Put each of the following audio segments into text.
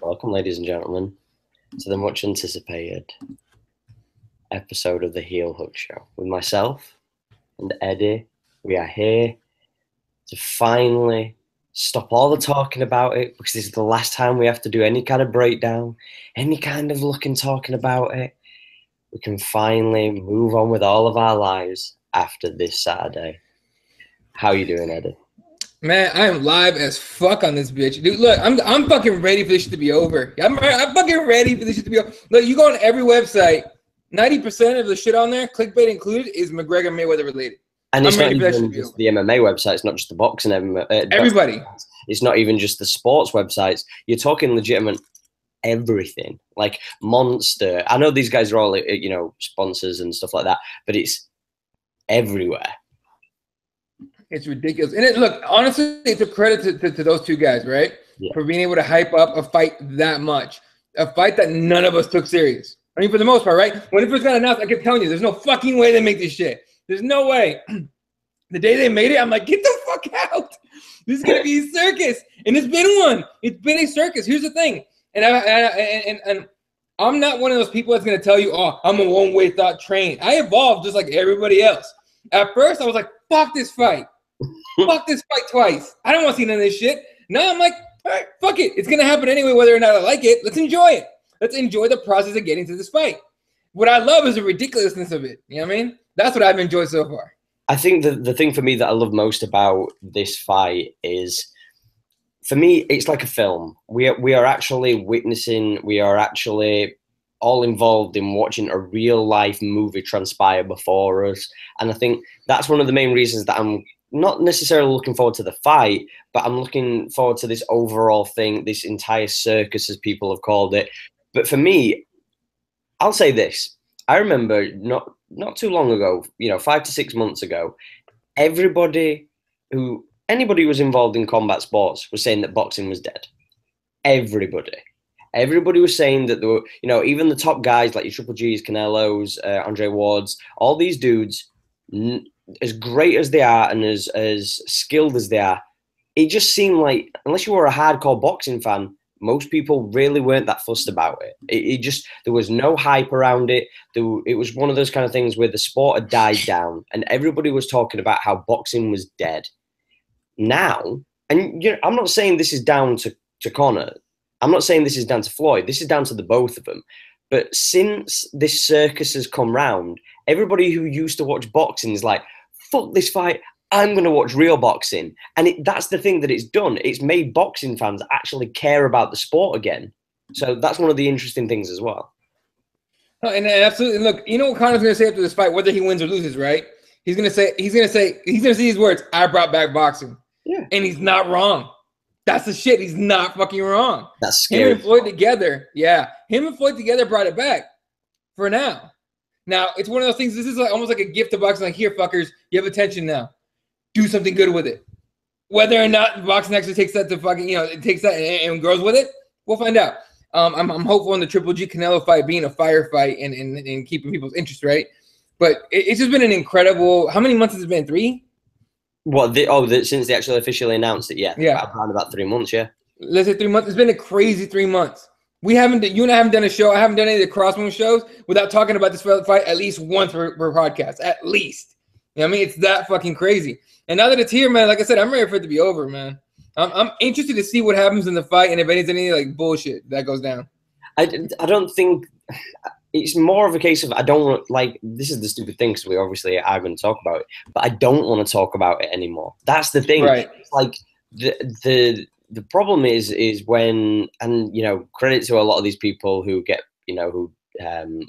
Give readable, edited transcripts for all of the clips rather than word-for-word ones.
Welcome, ladies and gentlemen, to the much anticipated episode of the Heel Hook Show. With myself and Eddie, we are here to finally stop all the talking about it, because this is the last time we have to do any kind of breakdown, any kind of looking, talking about it. We can finally move on with all of our lives after this Saturday. How you doing, Eddie? Man, I am live as fuck on this bitch. Dude, look, I'm fucking ready for this shit to be over. I'm fucking ready for this shit to be over. Look, you go on every website, 90% of the shit on there, clickbait included, is McGregor Mayweather related. And it's not even just the MMA website. It's not just the boxing. Everybody. It's not even just the sports websites. You're talking legitimate everything. Like Monster. I know these guys are all, sponsors and stuff like that, but it's everywhere. It's ridiculous. And look, honestly, it's a credit to those two guys, right? Yeah. For being able to hype up a fight that much. A fight that none of us took serious. I mean, for the most part, right? When it first got announced, I kept telling you, there's no fucking way they make this shit. There's no way. The day they made it, I'm like, get the fuck out. This is going to be a circus. And it's been one. It's been a circus. Here's the thing. And I'm not one of those people that's going to tell you, oh, I'm a one-way thought train. I evolved just like everybody else. At first, I was like, fuck this fight. Fuck this fight twice. I don't want to see none of this shit. Now I'm like, all right, fuck it. It's going to happen anyway, whether or not I like it. Let's enjoy it. Let's enjoy the process of getting to this fight. What I love is the ridiculousness of it. You know what I mean? That's what I've enjoyed so far. I think the thing for me that I love most about this fight is, for me, it's like a film. We are actually witnessing, we are actually all involved in watching a real life movie transpire before us. And I think that's one of the main reasons that I'm not necessarily looking forward to the fight, but I'm looking forward to this overall thing, this entire circus, as people have called it. But for me, I'll say this. I remember not too long ago, 5 to 6 months ago, anybody who was involved in combat sports was saying that boxing was dead. Everybody was saying that there were, even the top guys like your Triple G's, Canelos, Andre Wards, all these dudes, as great as they are and as skilled as they are, it just seemed like, unless you were a hardcore boxing fan, most people really weren't that fussed about it. It just, there was no hype around it. It was one of those kind of things where the sport had died down and everybody was talking about how boxing was dead. Now, and I'm not saying this is down to Conor. I'm not saying this is down to Floyd. This is down to the both of them. But since this circus has come round, everybody who used to watch boxing is like, fuck this fight. I'm going to watch real boxing. And that's the thing that it's done. It's made boxing fans actually care about the sport again. So that's one of the interesting things as well. And absolutely, look, you know what Conor's going to say after this fight, whether he wins or loses, right? He's going to say these words, I brought back boxing. Yeah. And he's not wrong. That's the shit. He's not fucking wrong. That's scary. Him and Floyd together. Yeah. Him and Floyd together brought it back for now. Now, it's one of those things. This is almost like a gift to boxing. Like, here, fuckers, you have attention now. Do something good with it. Whether or not boxing actually takes that to fucking, it takes that and grows with it, we'll find out. I'm hopeful in the Triple G Canelo fight being a fire fight and keeping people's interest, right? But it's just been an incredible. How many months has it been? 3? Since they actually officially announced it, yeah. Around about 3 months, yeah. Let's say 3 months. It's been a crazy 3 months. You and I haven't done a show. I haven't done any of the Crossroom shows without talking about this fight at least once per podcast, at least. You know what I mean? It's that fucking crazy. And now that it's here, man, like I said, I'm ready for it to be over, man. I'm interested to see what happens in the fight and if there's any like bullshit that goes down. I don't think it's more of a case of I don't want, like, this is the stupid thing because we obviously are going to talk about it, but I don't want to talk about it anymore. That's the thing. Right. It's like the problem is when, and credit to a lot of these people who get who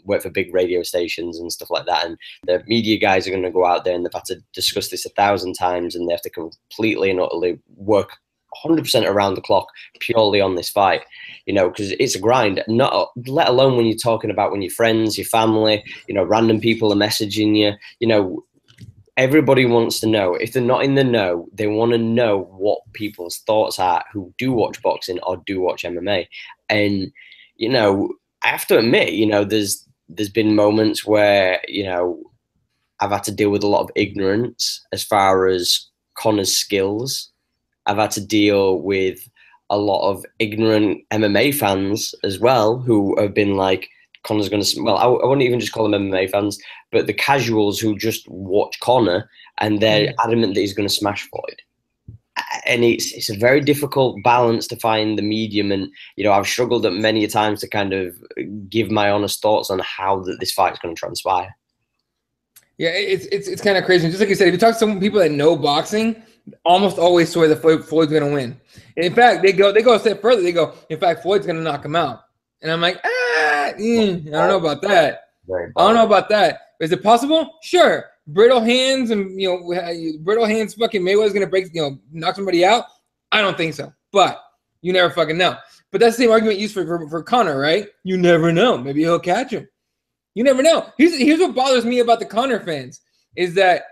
work for big radio stations and stuff like that, and the media guys are going to go out there and they've had to discuss this 1,000 times and they have to completely and utterly work 100% around the clock purely on this fight, because it's a grind. Not let alone when you're talking about when your friends, your family, random people are messaging you. Everybody wants to know. If they're not in the know, they want to know what people's thoughts are who do watch boxing or do watch MMA. And I have to admit, there's been moments where I've had to deal with a lot of ignorance as far as Conor's skills. I've had to deal with a lot of ignorant MMA fans as well who have been like, Conor's going to, well, I wouldn't even just call them MMA fans, but the casuals who just watch Conor and they're adamant that he's going to smash Floyd. And it's a very difficult balance to find the medium. And, you know, I've struggled at many times to kind of give my honest thoughts on how this fight is going to transpire. Yeah, it's kind of crazy. Just like you said, if you talk to some people that know boxing, almost always swear that Floyd's going to win. And in fact, they go a step further. They go, in fact, Floyd's going to knock him out. And I'm like, I don't know about that. I don't know about that. Is it possible? Sure. Brittle hands and, you know, brittle hands fucking Mayweather's going to break, you know, knock somebody out? I don't think so. But you never fucking know. But that's the same argument used for Conor, right? You never know. Maybe he'll catch him. You never know. Here's what bothers me about the Conor fans is that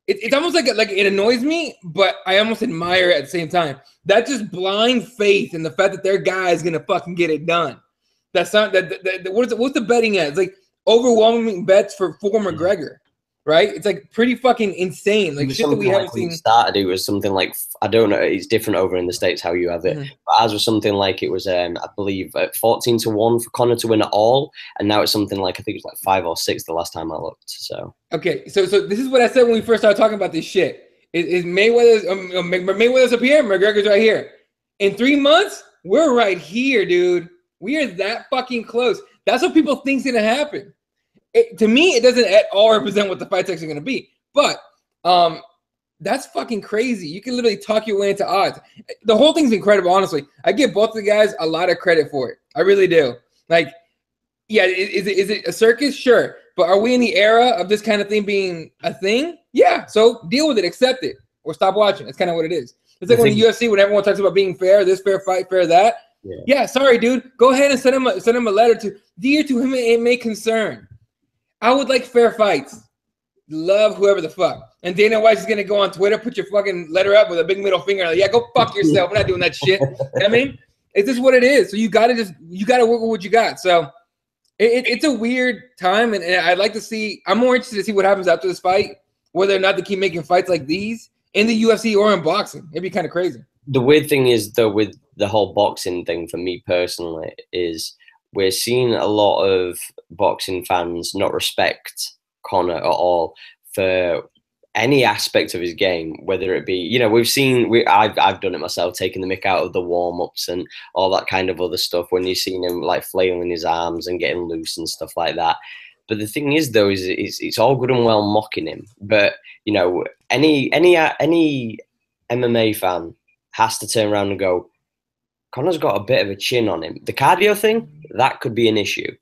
it's almost like it annoys me, but I almost admire it at the same time. That just blind faith in the fact that their guy is gonna fucking get it done. That's not what's the betting at? It's like overwhelming bets for McGregor, right? It's like pretty fucking insane. Like shit that we haven't seen. Started it was something like, I don't know, it's different over in the States how you have it. But ours was something like it was I believe at 14-1 for Conor to win it all, and now it's something like I think it was like 5 or 6 the last time I looked. So okay, so this is what I said when we first started talking about this shit. Is Mayweather's up here, McGregor's right here. In 3 months, we're right here, dude. We are that fucking close. That's what people think's gonna happen. To me, it doesn't at all represent what the fight's actually gonna be. But that's fucking crazy. You can literally talk your way into odds. The whole thing's incredible, honestly. I give both the guys a lot of credit for it. I really do. Like, yeah, is it a circus? Sure. But are we in the era of this kind of thing being a thing? Yeah. So deal with it, accept it, or stop watching. That's kind of what it is. It's like when the UFC, when everyone talks about being fair, this fair fight, fair that. Yeah, sorry, dude. Go ahead and send him a letter to dear to him it may concern. I would like fair fights. Love whoever the fuck. And Dana White is gonna go on Twitter, put your fucking letter up with a big middle finger. Like, yeah, go fuck yourself. We're not doing that shit. You know what I mean? It's just what it is. So you gotta work with what you got. So it's a weird time, and I'd like to see. I'm more interested to see what happens after this fight, whether or not they keep making fights like these in the UFC or in boxing. It'd be kind of crazy. The weird thing is, though, with the whole boxing thing for me personally, is we're seeing a lot of boxing fans not respect Conor at all for any aspect of his game, whether it be, you know, I've done it myself, taking the mick out of the warm-ups and all that kind of other stuff when you've seen him like flailing his arms and getting loose and stuff like that. But the thing is, though, is it's all good and well mocking him, but you know, any MMA fan has to turn around and go, Conor's got a bit of a chin on him. The cardio thing, that could be an issue.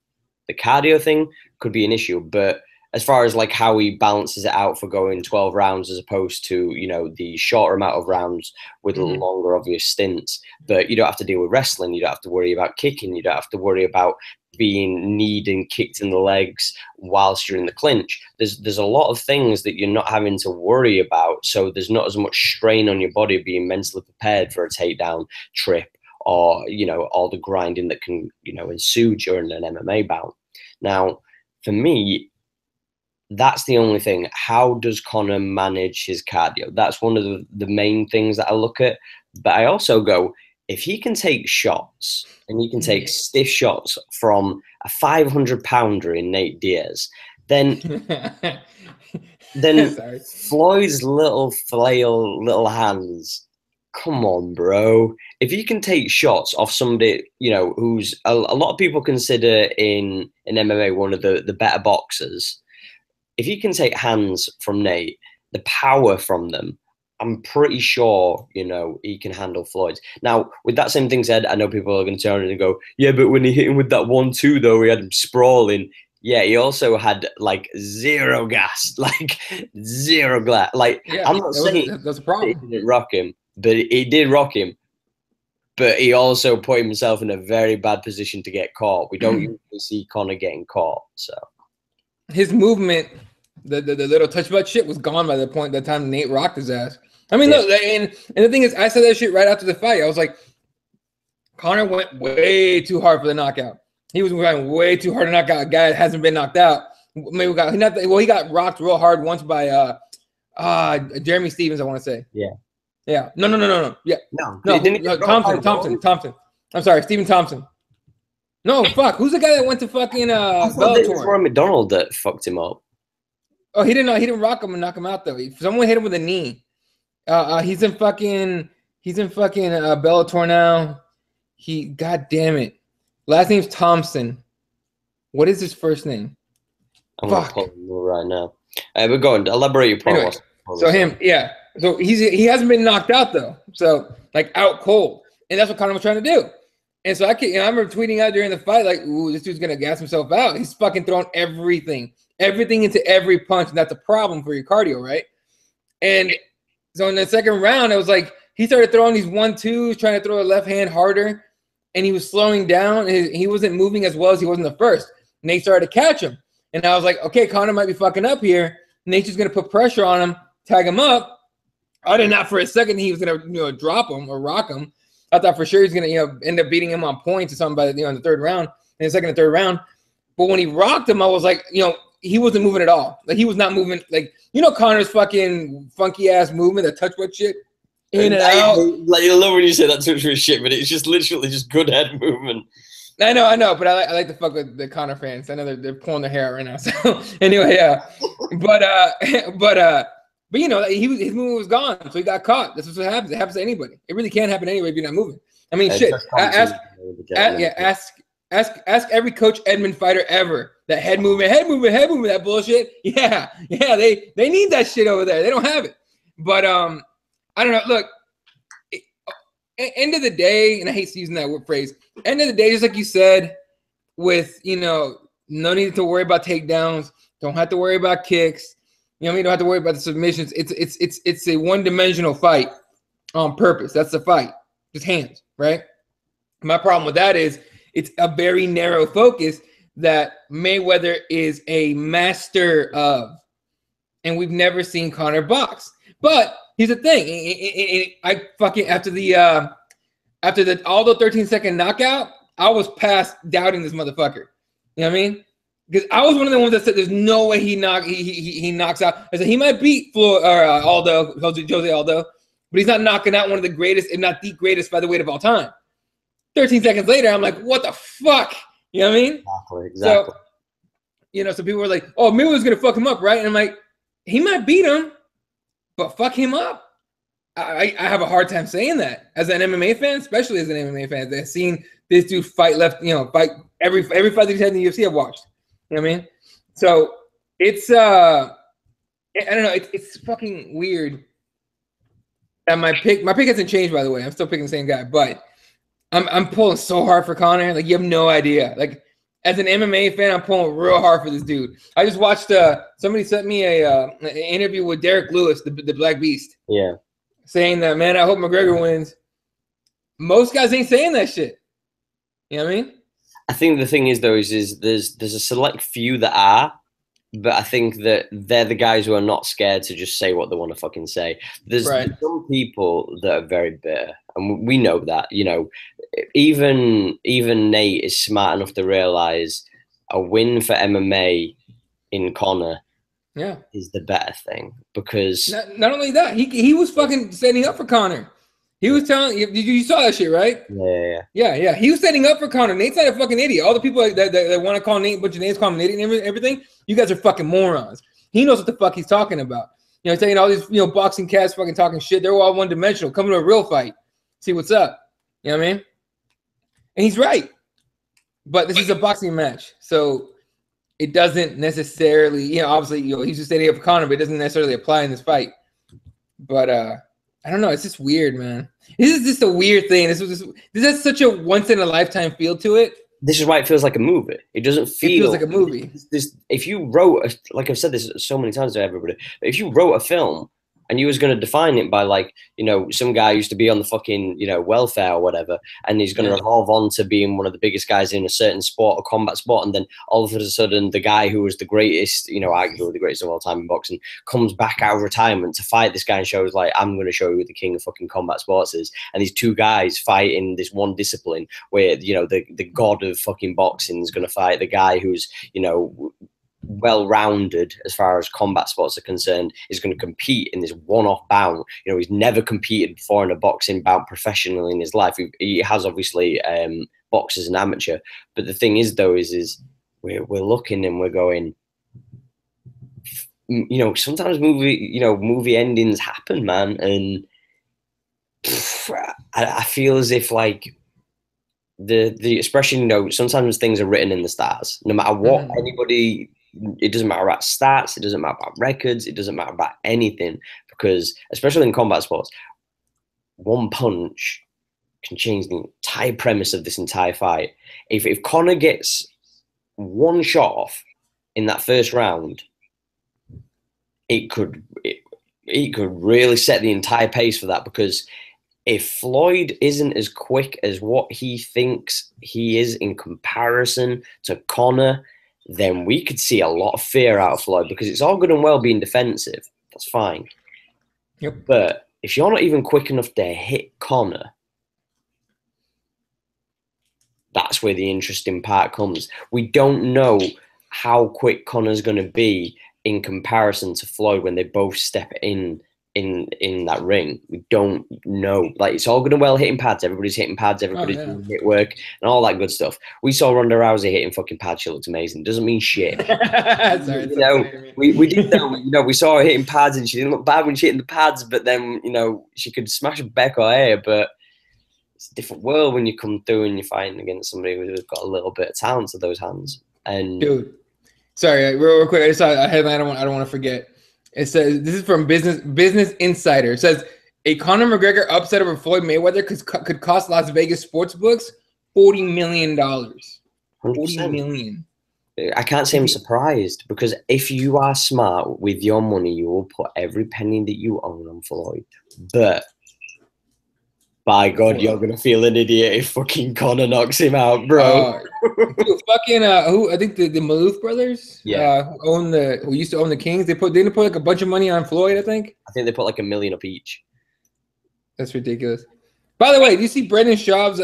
The cardio thing could be an issue, but as far as like how he balances it out for going 12 rounds as opposed to, you know, the shorter amount of rounds with longer obvious stints, but you don't have to deal with wrestling. You don't have to worry about kicking. You don't have to worry about being kneed and kicked in the legs whilst you're in the clinch. There's a lot of things that you're not having to worry about. So there's not as much strain on your body being mentally prepared for a takedown, trip, or, you know, all the grinding that can, you know, ensue during an MMA bout. Now, for me, that's the only thing. How does Conor manage his cardio? That's one of the main things that I look at. But I also go, if he can take shots and he can take stiff shots from a 500-pounder in Nate Diaz, then Floyd's little flail, little hands, come on, bro. If you can take shots off somebody, you know, who's a lot of people consider in MMA one of the better boxers, if you can take hands from Nate, the power from them, I'm pretty sure, you know, he can handle Floyd's. Now, with that same thing said, I know people are going to turn around and go, yeah, but when he hit him with that 1-2, though, he had him sprawling. Yeah, he also had, like, zero gas. Like, zero gas. Like, yeah, I'm not saying that's a problem. It didn't rock him, but he did rock him. But he also put himself in a very bad position to get caught. We don't usually see Conor getting caught, so. His movement, the little touch butt shit was gone by the time Nate rocked his ass. I mean, look, and the thing is, I said that shit right after the fight. I was like, Conor went way too hard for the knockout. He was going way too hard to knock out a guy that hasn't been knocked out. Maybe he got rocked real hard once by Jeremy Stevens, I want to say. Yeah. Yeah. No. Yeah. No. Thompson. I'm sorry, Stephen Thompson. No, fuck. Who's the guy that went to fucking I thought it was Bellator? Roy McDonald that fucked him up. Oh, he didn't rock him and knock him out though. Someone hit him with a knee. He's in fucking Bellator now. God damn it. Last name's Thompson. What is his first name? I'm gonna pull him right now. We're going. Elaborate your point. Anyway, so him, yeah. So he hasn't been knocked out though. So like out cold, and that's what Conor was trying to do. And so I remember tweeting out during the fight like, "Ooh, this dude's gonna gas himself out. He's fucking throwing everything into every punch, and that's a problem for your cardio, right?" And so in the second round, it was like he started throwing these 1-2s, trying to throw a left hand harder, and he was slowing down. He wasn't moving as well as he was in the first. Nate started to catch him, and I was like, "Okay, Conor might be fucking up here. Nate's just gonna put pressure on him, tag him up." I did not for a second he was gonna drop him or rock him. I thought for sure he's gonna end up beating him on points or something by in the third round, in the second and third round. But when he rocked him, I was like, he wasn't moving at all. Like he was not moving. Like Conor's fucking funky ass movement, that touch foot shit, in and out. Like I love when you say that touch foot shit, but it's just literally just good head movement. I know, but I like to fuck with the Conor fans. I know they're pulling their hair out right now. So anyway, yeah, but his movement was gone, so he got caught. This is what happens. It happens to anybody. It really can't happen anyway if you're not moving. I mean, shit. Ask every Coach Edmund fighter ever. That head movement, that bullshit. Yeah, they need that shit over there. They don't have it. But I don't know. Look, end of the day, and I hate using that word phrase. End of the day, just like you said, with no need to worry about takedowns. Don't have to worry about kicks. Don't have to worry about the submissions. It's a one-dimensional fight on purpose. That's the fight. Just hands, right? My problem with that is it's a very narrow focus that Mayweather is a master of. And we've never seen Conor box. But here's the thing. I fucking after the Aldo 13-second knockout, I was past doubting this motherfucker. You know what I mean? Because I was one of the ones that said there's no way he knocks out. I said he might beat Floyd or Jose Aldo, but he's not knocking out one of the greatest, if not the greatest featherweight of all time. 13 seconds later, I'm like, what the fuck? You know what I mean? Exactly. So, so people were like, oh, Mayweather's gonna fuck him up, right? And I'm like, he might beat him, but fuck him up. I have a hard time saying that as an MMA fan, especially as an MMA fan that's seen this dude fight fight every fight that he's had in the UFC I've watched. You know what I mean? So it's I don't know, it's fucking weird. And my pick hasn't changed, by the way. I'm still picking the same guy, but I'm pulling so hard for Conor. Like you have no idea. Like as an MMA fan, I'm pulling real hard for this dude. I just watched somebody sent me an interview with Derek Lewis, the Black Beast. Yeah. Saying that, man, I hope McGregor wins. Most guys ain't saying that shit. You know what I mean? I think the thing is though is there's a select few that are, but I think that they're the guys who are not scared to just say what they want to fucking say. There's some people that are very bitter, and we know that. Even Nate is smart enough to realize a win for MMA in Conor is the better thing, because not only that, he was fucking standing up for Conor. He was telling you saw that shit, right? Yeah. He was standing up for Conor. Nate's not a fucking idiot. All the people that want to call Nate a bunch of names, call him an idiot and everything, you guys are fucking morons. He knows what the fuck he's talking about. Taking all these boxing cats fucking talking shit. They're all one dimensional. Coming to a real fight, see what's up. You know what I mean? And he's right. But this is a boxing match, so it doesn't necessarily, obviously, he's just standing up for Conor, but it doesn't necessarily apply in this fight. But I don't know. It's just weird, man. This is just a weird thing. This has such a once in a lifetime feel to it. This is why it feels like a movie. It doesn't feel. It feels like a movie. If you wrote, like I've said this so many times to everybody, but if you wrote a film and you was going to define it by some guy used to be on the fucking, welfare or whatever, and he's going to evolve on to being one of the biggest guys in a certain sport or combat sport, and then all of a sudden the guy who was the greatest, arguably the greatest of all time in boxing, comes back out of retirement to fight this guy and shows I'm going to show you who the king of fucking combat sports is, and these two guys fight in this one discipline where, the god of fucking boxing is going to fight the guy who's, well-rounded as far as combat sports are concerned, is going to compete in this one-off bout. You know, he's never competed before in a boxing bout professionally in his life. He has obviously boxed as an amateur, but the thing is, though, is we're looking and we're going, you know, sometimes movie endings happen, man, and I feel as if like the expression, you know, sometimes things are written in the stars. No matter what anybody, it doesn't matter about stats, it doesn't matter about records, it doesn't matter about anything, because especially in combat sports, one punch can change the entire premise of this entire fight. If Conor gets one shot off in that first round, it could really set the entire pace for that, because if Floyd isn't as quick as what he thinks he is in comparison to Conor, then we could see a lot of fear out of Floyd, because it's all good and well being defensive. That's fine. Yep. But if you're not even quick enough to hit Conor, that's where the interesting part comes. We don't know how quick Conor's going to be in comparison to Floyd when they both step in that ring. We don't know. Like, it's all good and well hitting pads. Everybody's hitting pads. Everybody's doing hit work and all that good stuff. We saw Ronda Rousey hitting fucking pads. She looked amazing. Doesn't mean shit. Sorry, you know, we did know. You know, we saw her hitting pads and she didn't look bad when she hit the pads. But then, you know, she could smash a back or hair. But it's a different world when you come through and you're fighting against somebody who's got a little bit of talent to those hands. And dude, sorry, real quick. I just saw a headline. I don't want to forget. It says, this is from Business Insider. It says, a Conor McGregor upset over Floyd Mayweather could cost Las Vegas sportsbooks $40 million. 100%. $40 million. I can't say I'm surprised, because if you are smart with your money, you will put every penny that you own on Floyd. But by God, you're gonna feel an idiot if fucking Conor knocks him out, bro. Dude, fucking who? I think the Maloof brothers. Yeah. Who used to own the Kings. They put like a bunch of money on Floyd. I think they put like $1 million up each. That's ridiculous. By the way, do you see Brendan Schaub's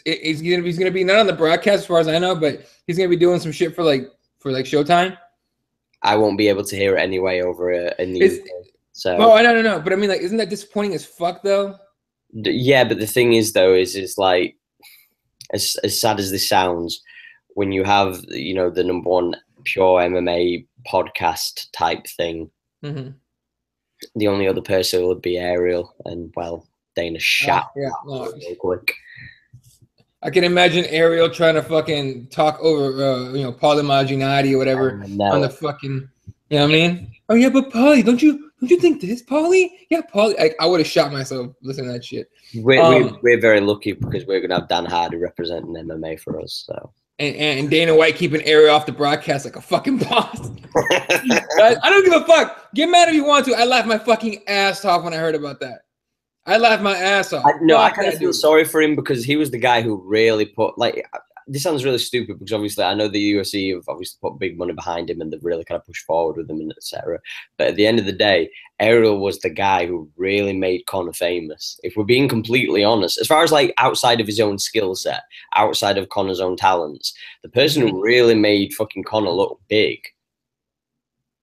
he's gonna be not on the broadcast as far as I know, but he's gonna be doing some shit for Showtime. I won't be able to hear it anyway over in the UK. So. Oh, no. But I mean, like, isn't that disappointing as fuck though? Yeah, but the thing is, though, is like, as sad as this sounds, when you have, you know, the #1 pure MMA podcast type thing, the only other person would be Ariel, and well, Dana shot real quick. I can imagine Ariel trying to fucking talk over, Paulie Malignaggi or whatever on the fucking, you know what I mean? Oh yeah, but Paulie, don't you think this, Paulie? Yeah, Paulie. I would have shot myself listening to that shit. We're very lucky, because we're gonna have Dan Hardy representing MMA for us. So and Dana White keeping Ariel off the broadcast like a fucking boss. Guys, I don't give a fuck. Get mad if you want to. I laughed my fucking ass off when I heard about that. I laughed my ass off. I kind of feel sorry for him, because he was the guy who really put, like, this sounds really stupid, because obviously I know the UFC have obviously put big money behind him and they've really kind of pushed forward with him and etc. But at the end of the day, Ariel was the guy who really made Conor famous. If we're being completely honest, as far as like outside of his own skill set, outside of Conor's own talents, the person who really made fucking Conor look big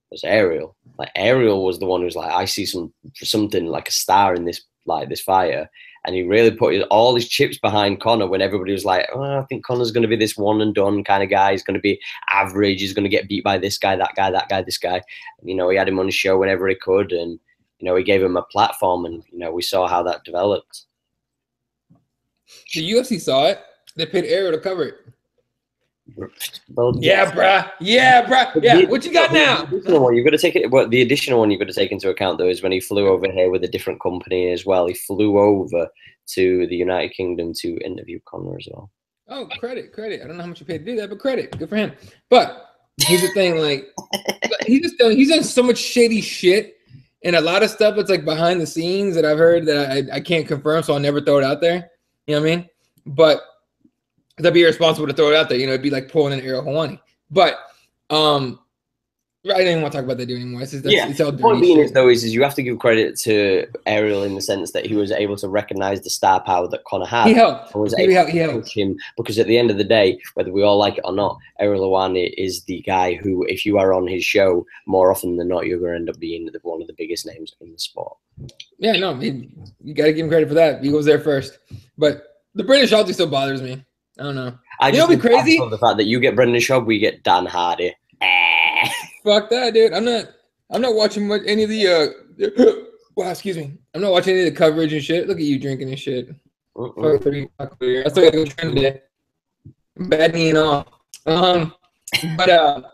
was Ariel. Like, Ariel was the one who's like, I see something like a star in this fighter. And he really put all his chips behind Conor when everybody was like, oh, I think Conor's going to be this one and done kind of guy. He's going to be average. He's going to get beat by this guy, that guy, this guy. And, you know, he had him on his show whenever he could. And, you know, he gave him a platform. And, you know, we saw how that developed. The UFC saw it. They paid Ariel to cover it. Well, yeah, bruh. Yeah. What you got now? You've got to take it. Well, the additional one you've got to take into account, though, is when he flew over here with a different company as well. He flew over to the United Kingdom to interview Conor as well. Oh, credit. I don't know how much you paid to do that, but credit. Good for him. But here's the thing, like, he's done so much shady shit and a lot of stuff that's like behind the scenes that I've heard that I can't confirm, so I'll never throw it out there. You know what I mean? But that'd be irresponsible to throw it out there. You know, it'd be like pulling an Ariel Helwani. But I don't even want to talk about that dude anymore. It's all the point dirty being shit. is you have to give credit to Ariel in the sense that he was able to recognize the star power that Conor had. He helped. And was He able to helped. coach him, because at the end of the day, whether we all like it or not, Ariel Helwani is the guy who, if you are on his show, more often than not, you're going to end up being one of the biggest names in the sport. Yeah, no, you got to give him credit for that. He was there first. But the British Ulti still bothers me. I don't know. I just think crazy? the fact that you get Brendan Schaub, we get Dan Hardy. Fuck that, dude. I'm not watching any of the wow, excuse me. I'm not watching any of the coverage and shit. Look at you drinking and shit. I still gotta go train today. Bad knee and all. But I'll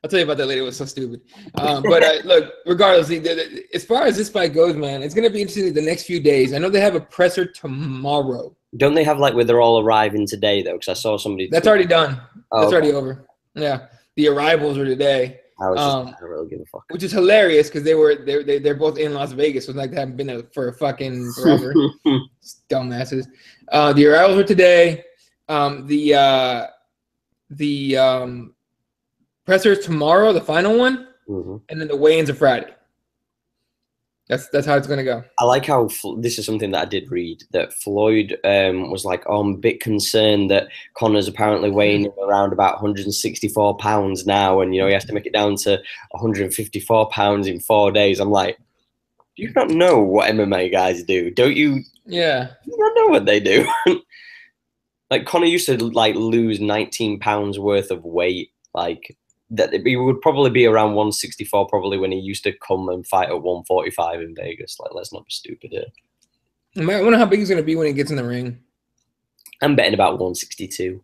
tell you about that later. It was so stupid. But look, regardless, as far as this fight goes, man, it's gonna be interesting the next few days. I know they have a presser tomorrow. Don't they have like where they're all arriving today though? Because I saw somebody. That's already done. Oh, that's already over. Yeah, the arrivals are today. I don't really give a fuck. Which is hilarious because they're both in Las Vegas, so it's like they haven't been there for fucking forever. Dumbasses. The arrivals are today. The presser is tomorrow, the final one, and then the weigh-ins are Friday. That's how it's gonna go. I like how this is something that I did read, that Floyd was like, "Oh, I'm a bit concerned that Conor's apparently weighing around about 164 pounds now, and he has to make it down to 154 pounds in 4 days." I'm like, do you not know what MMA guys do? Don't you? Yeah. You don't know what they do. Like Conor used to like lose 19 pounds worth of weight, like. That he would probably be around 164 probably when he used to come and fight at 145 in Vegas. Like, let's not be stupid here. I wonder how big he's going to be when he gets in the ring. I'm betting about 162.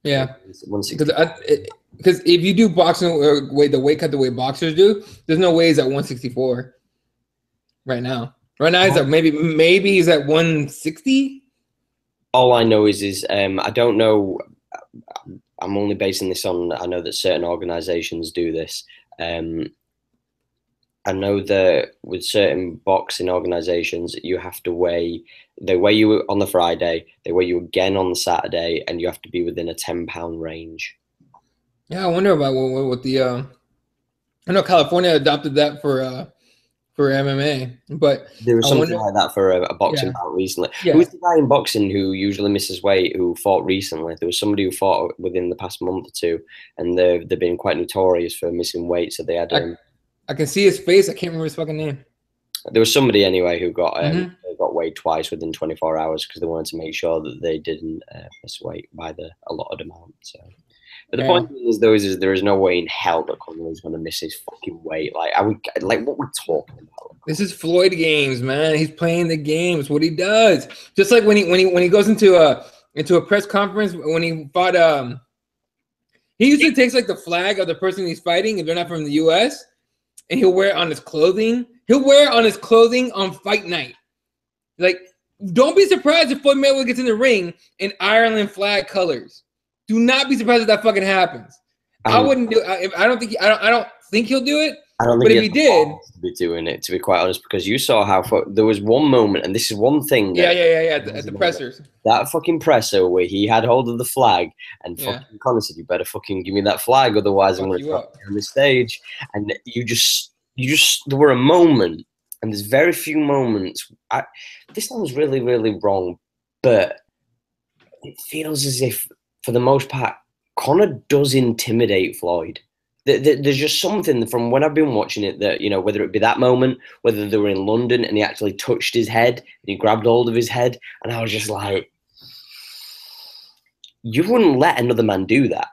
Yeah. 162. Because if you do boxing the weight cut the way boxers do, there's no way he's at 164 right now. Right now he's at maybe he's at 160. All I know is I don't know. I'm only basing this on, I know that certain organizations do this. I know that with certain boxing organizations, you have to they weigh you on the Friday, they weigh you again on the Saturday, and you have to be within a 10-pound range. Yeah, I wonder about what the, I know California adopted that for MMA, but there was something like that for a boxing bout recently. Yeah. Who's the guy in boxing who usually misses weight who fought recently? There was somebody who fought within the past month or two, and they've been quite notorious for missing weight. So they had. I can see his face. I can't remember his fucking name. There was somebody anyway who got weighed twice within 24 hours because they wanted to make sure that they didn't miss weight by the allotted amount. So. But the point is, though, is there is no way in hell that Conor is going to miss his fucking weight. Like, what we're talking about? This is Floyd games, man. He's playing the game. It's what he does. Just like when he goes into a press conference when he fought. He usually takes like the flag of the person he's fighting if they're not from the U.S. and he'll wear it on his clothing. He'll wear it on his clothing on fight night. Like, don't be surprised if Floyd Mayweather gets in the ring in Ireland flag colors. Do not be surprised if that fucking happens. I wouldn't do it. I don't think he'll do it. I don't think but if he did, to be doing it, to be quite honest, because you saw how there was one moment, and this is one thing. Yeah. At the pressers. That fucking presser where he had hold of the flag, and fucking Conor said, "You better fucking give me that flag, otherwise I'm going to drop you on the stage." And you just, there were a moment, and there's very few moments. This sounds really, really wrong, but it feels as if, for the most part, Conor does intimidate Floyd. There's just something from when I've been watching it that, whether it be that moment, whether they were in London and he actually touched his head and he grabbed hold of his head, and I was just like, you wouldn't let another man do that.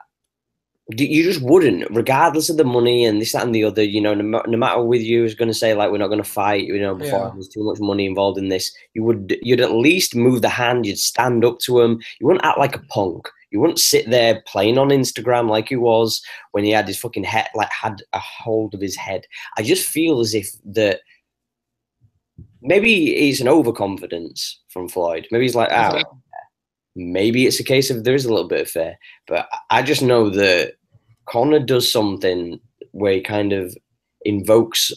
You just wouldn't, regardless of the money and this, that, and the other. No matter with you is going to say like we're not going to fight. Before there's too much money involved in this. You'd at least move the hand. You'd stand up to him. You wouldn't act like a punk. You wouldn't sit there playing on Instagram like he was when he had his fucking head, like had a hold of his head. I just feel as if that maybe it's an overconfidence from Floyd. Maybe he's like, maybe it's a case of there is a little bit of fear. But I just know that Conor does something where he kind of invokes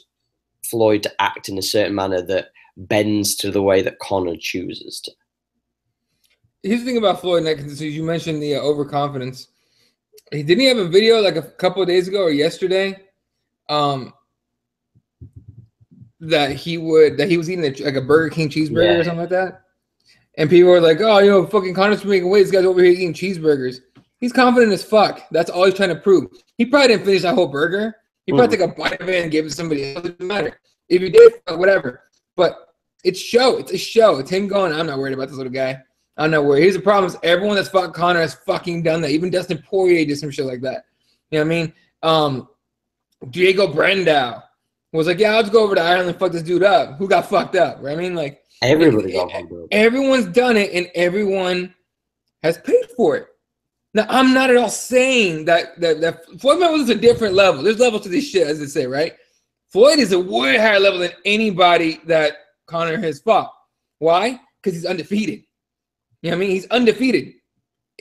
Floyd to act in a certain manner that bends to the way that Conor chooses to. Here's the thing about Floyd, so you mentioned the overconfidence. Didn't he have a video like a couple of days ago or yesterday? That he was eating like a Burger King cheeseburger or something like that. And people were like, "Oh, fucking Conor's making weight. This guy's over here eating cheeseburgers." He's confident as fuck. That's all he's trying to prove. He probably didn't finish that whole burger. He probably took a bite of it and gave it to somebody else. It doesn't matter. If he did, whatever. But it's show. It's a show. It's him going, "I'm not worried about this little guy. I'm not worried." Here's the problem: is everyone that's fought Conor has fucking done that. Even Dustin Poirier did some shit like that. You know what I mean? Diego Brandao was like, "Yeah, let's go over to Ireland and fuck this dude up." Who got fucked up? Right? I mean, like everybody got fucked up. Everyone's done it, and everyone has paid for it. Now, I'm not at all saying that Floyd Mayweather is a different level. There's levels to this shit, as they say, right? Floyd is a way higher level than anybody that Conor has fought. Why? Because he's undefeated. You know what I mean? He's undefeated.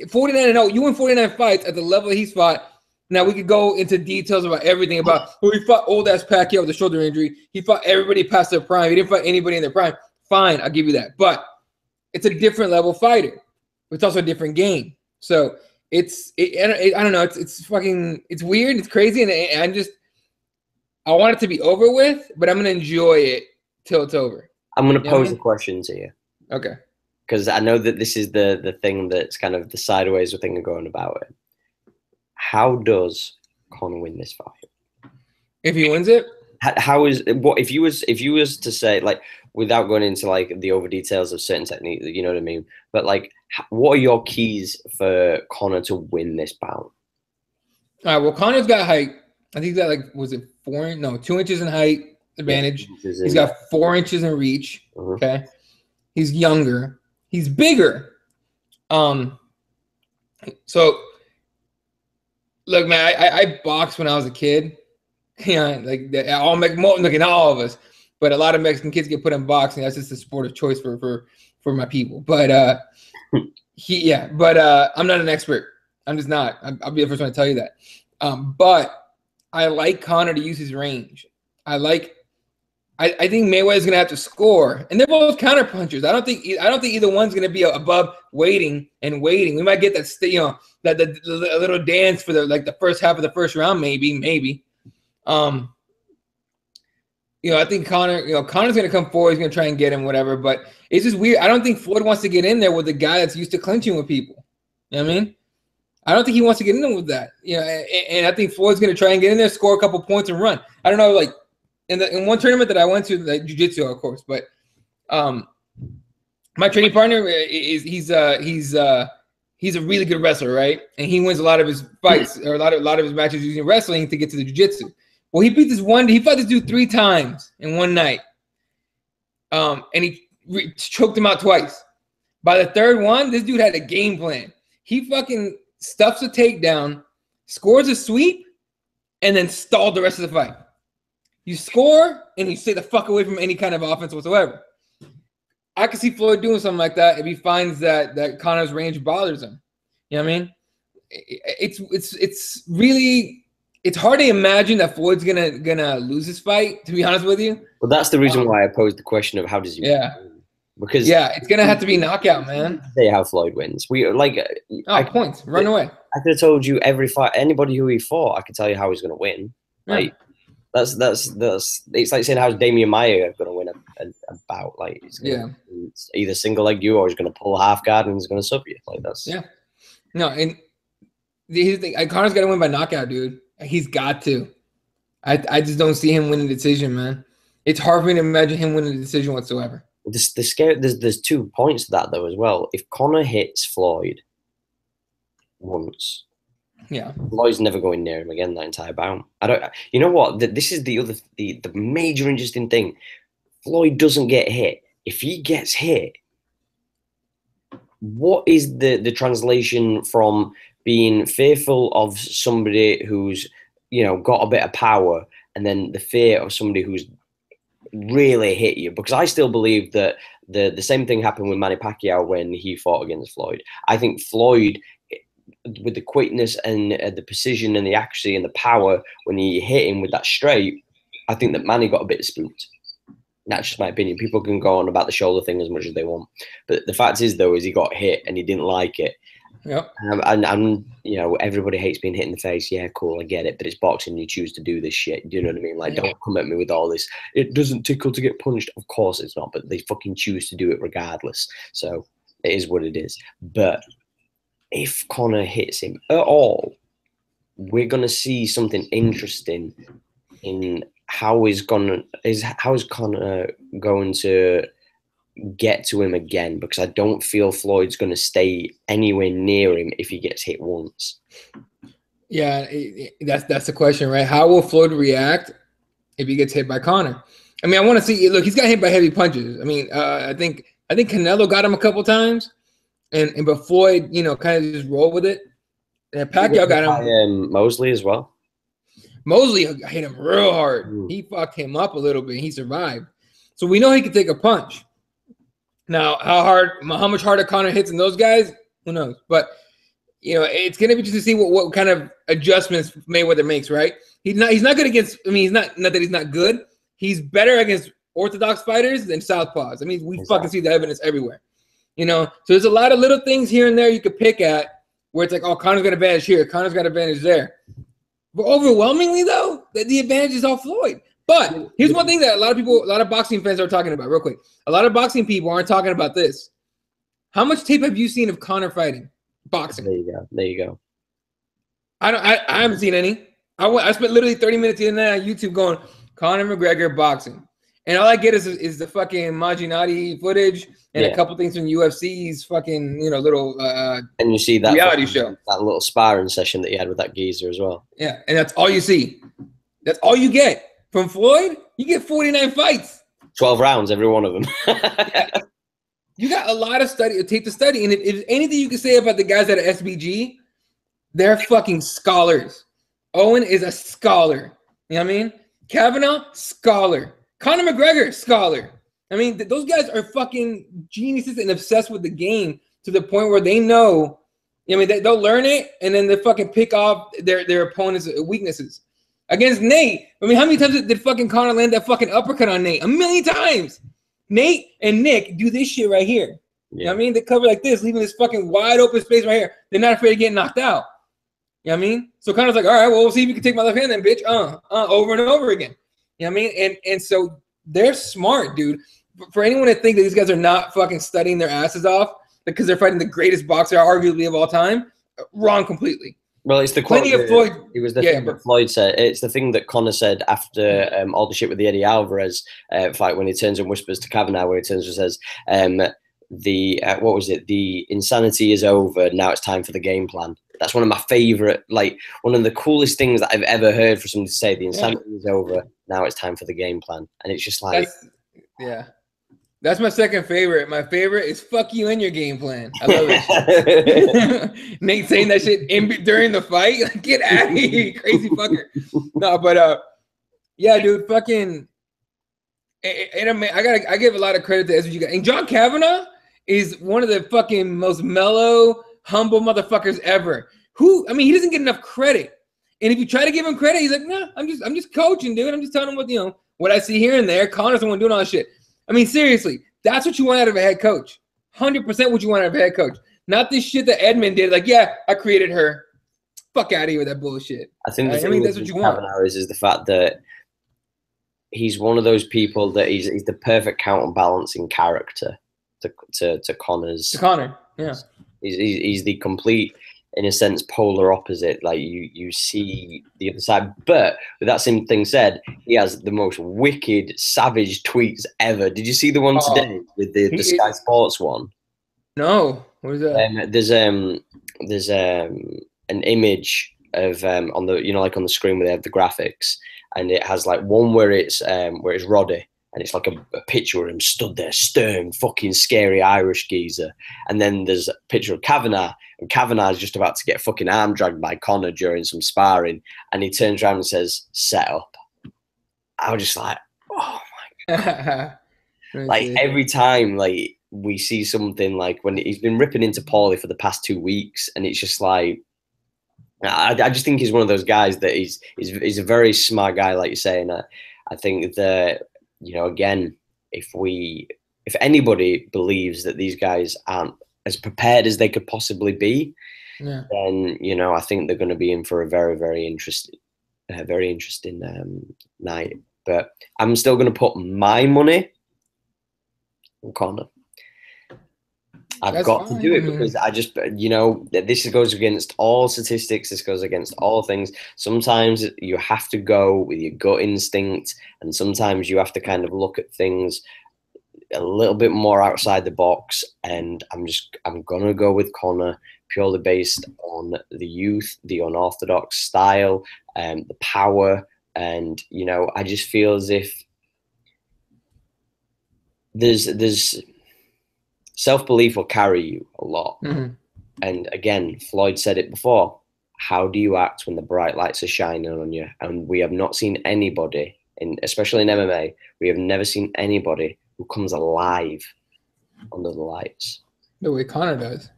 49-0. You win 49 fights at the level that he's fought. Now, we could go into details about everything about who he fought old-ass Pacquiao with a shoulder injury. He fought everybody past their prime. He didn't fight anybody in their prime. Fine, I'll give you that. But it's a different level fighter. It's also a different game. So I don't know. It's weird. It's crazy. And I want it to be over with, but I'm going to enjoy it till it's over. I'm going to pose a question to you. Okay. Because I know that this is the thing that's kind of the sideways thing of going about it. How does Conor win this fight? If he wins it? If you was to say, like, without going into like the over details of certain technique, you know what I mean? But like, what are your keys for Conor to win this bout? All right. Well, Conor's got height. I think he's got 2 inches in height advantage. He's got 4 inches in reach. Okay. He's younger. He's bigger. So look, man, I boxed when I was a kid. Yeah, not all of us, but a lot of Mexican kids get put in boxing. That's just a sport of choice for my people. But I'm not an expert. I'm just not. I'll be the first one to tell you that. But I like Conor to use his range. I think Mayweather's gonna have to score, and they're both counter punchers. I don't think either one's gonna be above waiting. We might get that a little dance for the first half of the first round, maybe. I think Conor's gonna come forward. He's gonna try and get him, whatever. But it's just weird. I don't think Floyd wants to get in there with a guy that's used to clinching with people. You know what I mean? I don't think he wants to get in there with that. And I think Floyd's gonna try and get in there, score a couple points, and run. I don't know, like in one tournament that I went to, like Jiu-Jitsu, of course, but my training partner he's a really good wrestler, right? And he wins a lot of his fights or a lot of his matches using wrestling to get to the jiu-jitsu. Well, he fought this dude 3 times in one night. And he choked him out twice. By the third one, this dude had a game plan. He fucking stuffs a takedown, scores a sweep, and then stalled the rest of the fight. You score, and you stay the fuck away from any kind of offense whatsoever. I could see Floyd doing something like that if he finds that Conor's range bothers him. You know what I mean? It's really hard to imagine that Floyd's gonna lose this fight, to be honest with you. Well, that's the reason why I posed the question of how does he win? Because it's gonna have to be knockout, man. Say how Floyd wins. Points. Run away. I could have told you every fight, anybody who he fought, I could tell you how he's gonna win. Like that's it's like saying how's Damian Maia gonna win a bout. Like he's either single leg you or he's gonna pull half guard and he's gonna sub you. Like that's No, and here's the thing, Conor's gotta win by knockout, dude. He's got to. I just don't see him winning a decision, man. It's hard for me to imagine him winning a decision whatsoever. There's 2 points to that though as well. If Conor hits Floyd once, Floyd's never going near him again that entire bout. You know what? This is the major interesting thing. Floyd doesn't get hit. If he gets hit, what is the translation from being fearful of somebody who's got a bit of power, and then the fear of somebody who's really hit you? Because I still believe that the same thing happened with Manny Pacquiao when he fought against Floyd. I think Floyd, with the quickness and the precision and the accuracy and the power when he hit him with that straight, I think that Manny got a bit spooked. That's just my opinion. People can go on about the shoulder thing as much as they want, but the fact is though is he got hit and he didn't like it. Yep. And you know, everybody hates being hit in the face. Yeah, cool, I get it, but it's boxing. You choose to do this shit. Do you know what I mean? Like, don't come at me with all this. It doesn't tickle to get punched. Of course it's not, but they fucking choose to do it regardless. So it is what it is. But if Conor hits him at all, we're gonna see something interesting in how is Conor going to get to him again, because I don't feel Floyd's going to stay anywhere near him if he gets hit once. Yeah, that's the question, right? How will Floyd react if he gets hit by Conor? I mean, I want to see. Look, he's got hit by heavy punches. I mean, I think Canelo got him a couple times, but Floyd, you know, kind of just rolled with it. And Pacquiao got him. Mosley as well. Mosley hit him real hard. He fucked him up a little bit. He survived, so we know he could take a punch. Now, how much harder Conor hits than those guys, who knows? But, you know, it's going to be just to see what kind of adjustments Mayweather makes, right? He's not good against, I mean, he's not that he's not good. He's better against orthodox fighters than southpaws. I mean, we fucking see the evidence everywhere. You know, so there's a lot of little things here and there you could pick at where it's like, oh, Conor's got advantage here, Conor's got advantage there. But overwhelmingly, though, the advantage is all Floyd. But here's one thing that a lot of boxing fans are talking about real quick. A lot of boxing people aren't talking about this. How much tape have you seen of Conor fighting boxing? There you go. I haven't seen any. I spent literally 30 minutes the other night on YouTube going Conor McGregor boxing. And all I get is the fucking Majinati footage and a couple things from UFC's fucking, you know, little and you see that reality show. That little sparring session that he had with that geezer as well. Yeah, and that's all you see. That's all you get. From Floyd, you get 49 fights. 12 rounds, every one of them. Yeah. You got a lot of tape to study. And if anything you can say about the guys at SBG, they're fucking scholars. Owen is a scholar. You know what I mean? Kavanaugh, scholar. Conor McGregor, scholar. I mean, those guys are fucking geniuses and obsessed with the game to the point where they know, I mean, they'll learn it and then they fucking pick off their opponent's weaknesses. Against Nate, I mean, how many times did fucking Conor land that fucking uppercut on Nate? 1,000,000 times. Nate and Nick do this shit right here. Yeah. You know what I mean? They cover like this, leaving this fucking wide open space right here. They're not afraid of getting knocked out. You know what I mean? So Conor's like, all right, well, we'll see if you can take my left hand then, bitch. Over and over again. You know what I mean? And so they're smart, dude. For anyone to think that these guys are not fucking studying their asses off because they're fighting the greatest boxer arguably of all time, wrong completely. Well, it's the quote. Floyd. It was the thing that Floyd said. It's the thing that Conor said after all the shit with the Eddie Alvarez fight, when he turns and whispers to Kavanaugh, where he turns and says, what was it? The insanity is over. Now it's time for the game plan. That's one of my favorite, like one of the coolest things that I've ever heard for somebody to say. The insanity is over. Now it's time for the game plan. And it's just like, That's my second favorite. My favorite is "fuck you and your game plan." I love it. Nate saying that shit during the fight. Like, get out of here, crazy fucker. No, but yeah, dude, fucking. I give a lot of credit to SVG guys. And John Kavanaugh is one of the fucking most mellow, humble motherfuckers ever. I mean, he doesn't get enough credit. And if you try to give him credit, he's like, "No, I'm just coaching, dude. I'm just telling him what I see here and there." Connor's the one doing all that shit. I mean, seriously, that's what you want out of a head coach. 100% what you want out of a head coach. Not this shit that Edmund did. Like, yeah, I created her. Fuck out of here with that bullshit. I think that's what you want. Is the fact that he's one of those people that he's the perfect counterbalancing character to Conor's. To Conor, yeah. He's the complete, in a sense, polar opposite. Like you see the other side. But with that same thing said, he has the most wicked, savage tweets ever. Did you see the one today with the Sky Sports one? No. What is that? There's an image of on the like on the screen where they have the graphics, and it has like one where it's Roddy. And it's like a picture of him stood there, stern, fucking scary Irish geezer. And then there's a picture of Kavanaugh, and Kavanaugh is just about to get fucking arm dragged by Conor during some sparring. And he turns around and says, "Set up." I was just like, oh my God. Like every time like we see something, like when he's been ripping into Paulie for the past 2 weeks, and it's just like, I just think he's one of those guys that he's a very smart guy, like you're saying. I think that, again, if anybody believes that these guys aren't as prepared as they could possibly be, Yeah. then I think they're going to be in for a very, very interesting night. But I'm still going to put my money on Conor. I've got to do it because I just, this goes against all statistics. This goes against all things. Sometimes you have to go with your gut instinct, and sometimes you have to kind of look at things a little bit more outside the box. And I'm going to go with Conor purely based on the youth, the unorthodox style, the power. And, I just feel as if there's self-belief will carry you a lot. Mm-hmm. And again, Floyd said it before. How do you act when the bright lights are shining on you? And we have not seen anybody, especially in MMA, we have never seen anybody who comes alive under the lights. The way Conor does.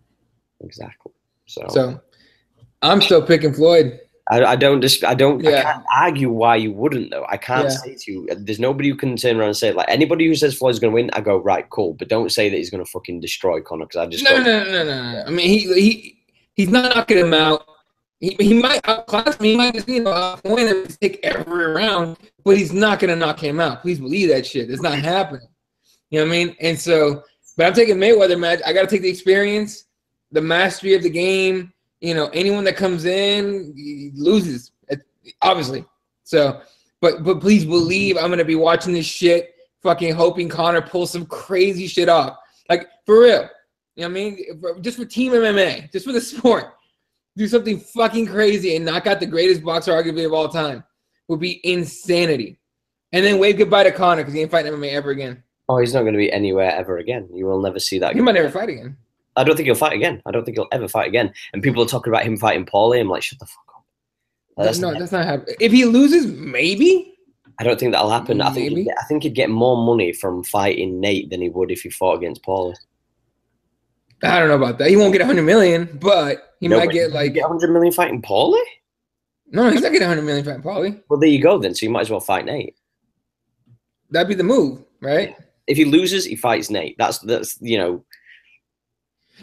Exactly. So I'm still picking Floyd. I can't argue why you wouldn't, though. I can't say to you, there's nobody who can turn around and say, like, anybody who says Floyd's going to win, I go, right, cool. But don't say that he's going to fucking destroy Conor, because I just No. I mean, he's not knocking him out. He might outclass me. He might just, outpoint him and take every round, but he's not going to knock him out. Please believe that shit. It's not happening. You know what I mean? And so, but I'm taking Mayweather match. I got to take the experience, the mastery of the game. Anyone that comes in loses, obviously. So, but please believe I'm gonna be watching this shit, fucking hoping Conor pulls some crazy shit off, like for real. You know what I mean? Just for team MMA, just for the sport, do something fucking crazy and knock out the greatest boxer arguably of all time would be insanity. And then wave goodbye to Conor because he ain't fighting MMA ever again. Oh, he's not going to be anywhere ever again. You will never see that. He might never fight again. I don't think he'll fight again. I don't think he'll ever fight again. And people are talking about him fighting Paulie. I'm like, shut the fuck up. That's not happening. If he loses, maybe. I don't think that'll happen. I think he'd get more money from fighting Nate than he would if he fought against Paulie. I don't know about that. He won't get 100 million, but he might get like 100 million fighting Paulie. No, he's not getting 100 million fighting Paulie. Well, there you go then. So you might as well fight Nate. That'd be the move, right? If he loses, he fights Nate. That's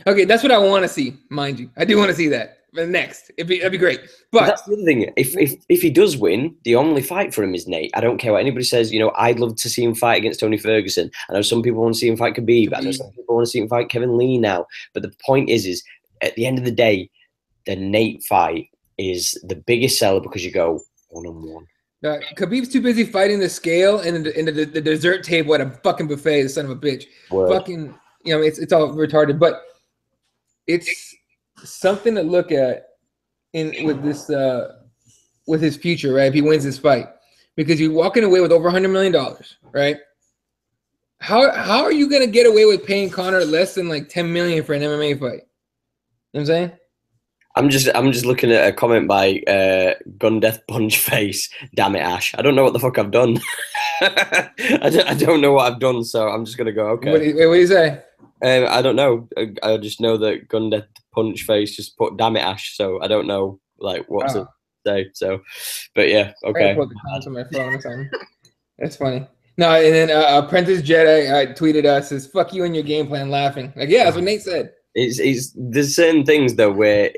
Okay, that's what I want to see, mind you. I do want to see that. But next, that'd be great. But that's the other thing. If he does win, the only fight for him is Nate. I don't care what anybody says. I'd love to see him fight against Tony Ferguson. I know some people want to see him fight Khabib. I know some people want to see him fight Kevin Lee now. But the point is at the end of the day, the Nate fight is the biggest seller because you go one-on-one. Khabib's too busy fighting the scale and the dessert table at a fucking buffet. The son of a bitch. Word. Fucking, it's all retarded. But it's something to look at with his future, right? If he wins this fight, because you're walking away with over $100 million, right? How are you gonna get away with paying Conor less than like $10 million for an MMA fight? You know what I'm saying? I'm just looking at a comment by Gun Death Punch Face. Damn it, Ash! I don't know what the fuck I've done. I don't know what I've done, so I'm just gonna go. Okay. What do you say? I don't know. I just know that Gun Death Punch Face just put "damn it, Ash," so I don't know what to say. So, but yeah, okay. I put the comments on my phone or something. That's funny. No, and then Apprentice Jedi tweeted us says "fuck you and your game plan," laughing. Like, yeah, that's what Nate said. There's certain things though where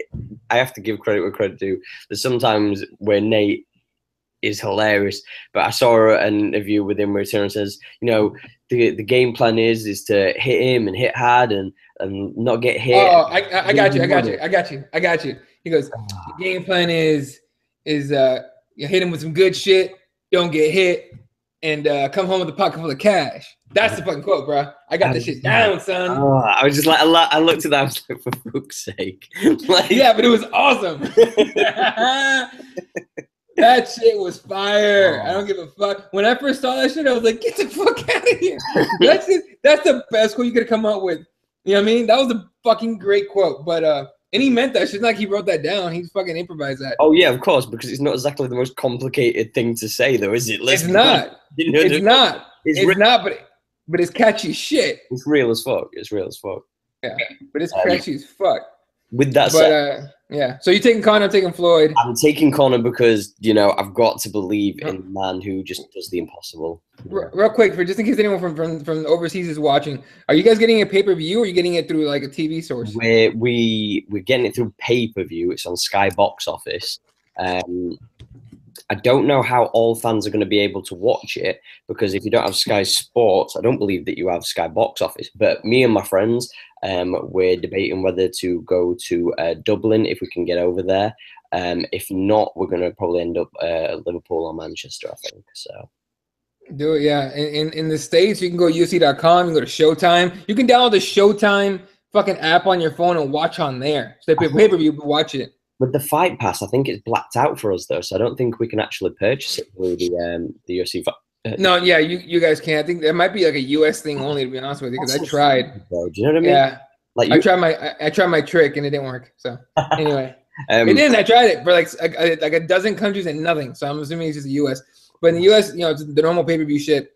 I have to give credit where credit due. There's sometimes where Nate is hilarious, but I saw an interview with him where he says, the game plan is to hit him and hit hard and not get hit. Oh, I got you. He goes, the game plan is you hit him with some good shit, don't get hit, and come home with a pocket full of cash. That's the fucking quote, bro. I got this shit down, son. I was just like, I looked at that, I was like, for fuck's sake. Yeah, but it was awesome. That shit was fire. I don't give a fuck. When I first saw that shit, I was like, get the fuck out of here. That's the best quote you could have come up with. You know what I mean? That was a fucking great quote. But and he meant that. It's not like he wrote that down. He fucking improvised that. Oh yeah, of course, because it's not exactly the most complicated thing to say, though, is it? It's not. It's not. It's not, but it's catchy shit. It's real as fuck. Yeah, but it's catchy as fuck. With that But said, yeah. So you taking Conor? I'm taking Floyd. I'm taking Conor because I've got to believe in the man who just does the impossible. Real quick, for just in case anyone from overseas is watching, are you guys getting a pay-per-view or are you getting it through like a TV source? We're getting it through pay-per-view. It's on Sky Box Office. I don't know how all fans are going to be able to watch it, because if you don't have Sky Sports, I don't believe that you have Sky Box Office. But me and my friends, we're debating whether to go to Dublin if we can get over there. If not, we're going to probably end up Liverpool or Manchester, I think. So. Do it, yeah. In the States, you can go to UFC.com, you can go to Showtime. You can download the Showtime fucking app on your phone and watch on there. So they pay per view, but watch it. With the Fight Pass, I think it's blacked out for us though, so I don't think we can actually purchase it through the UFC. No, yeah, you guys can't. I think that might be like a US thing only, to be honest with you, because I tried. Do you know what I mean? Yeah, like I tried my trick and it didn't work. So anyway, it didn't. I tried it for like a dozen countries and nothing. So I'm assuming it's just the US. But in the US, it's the normal pay per view shit.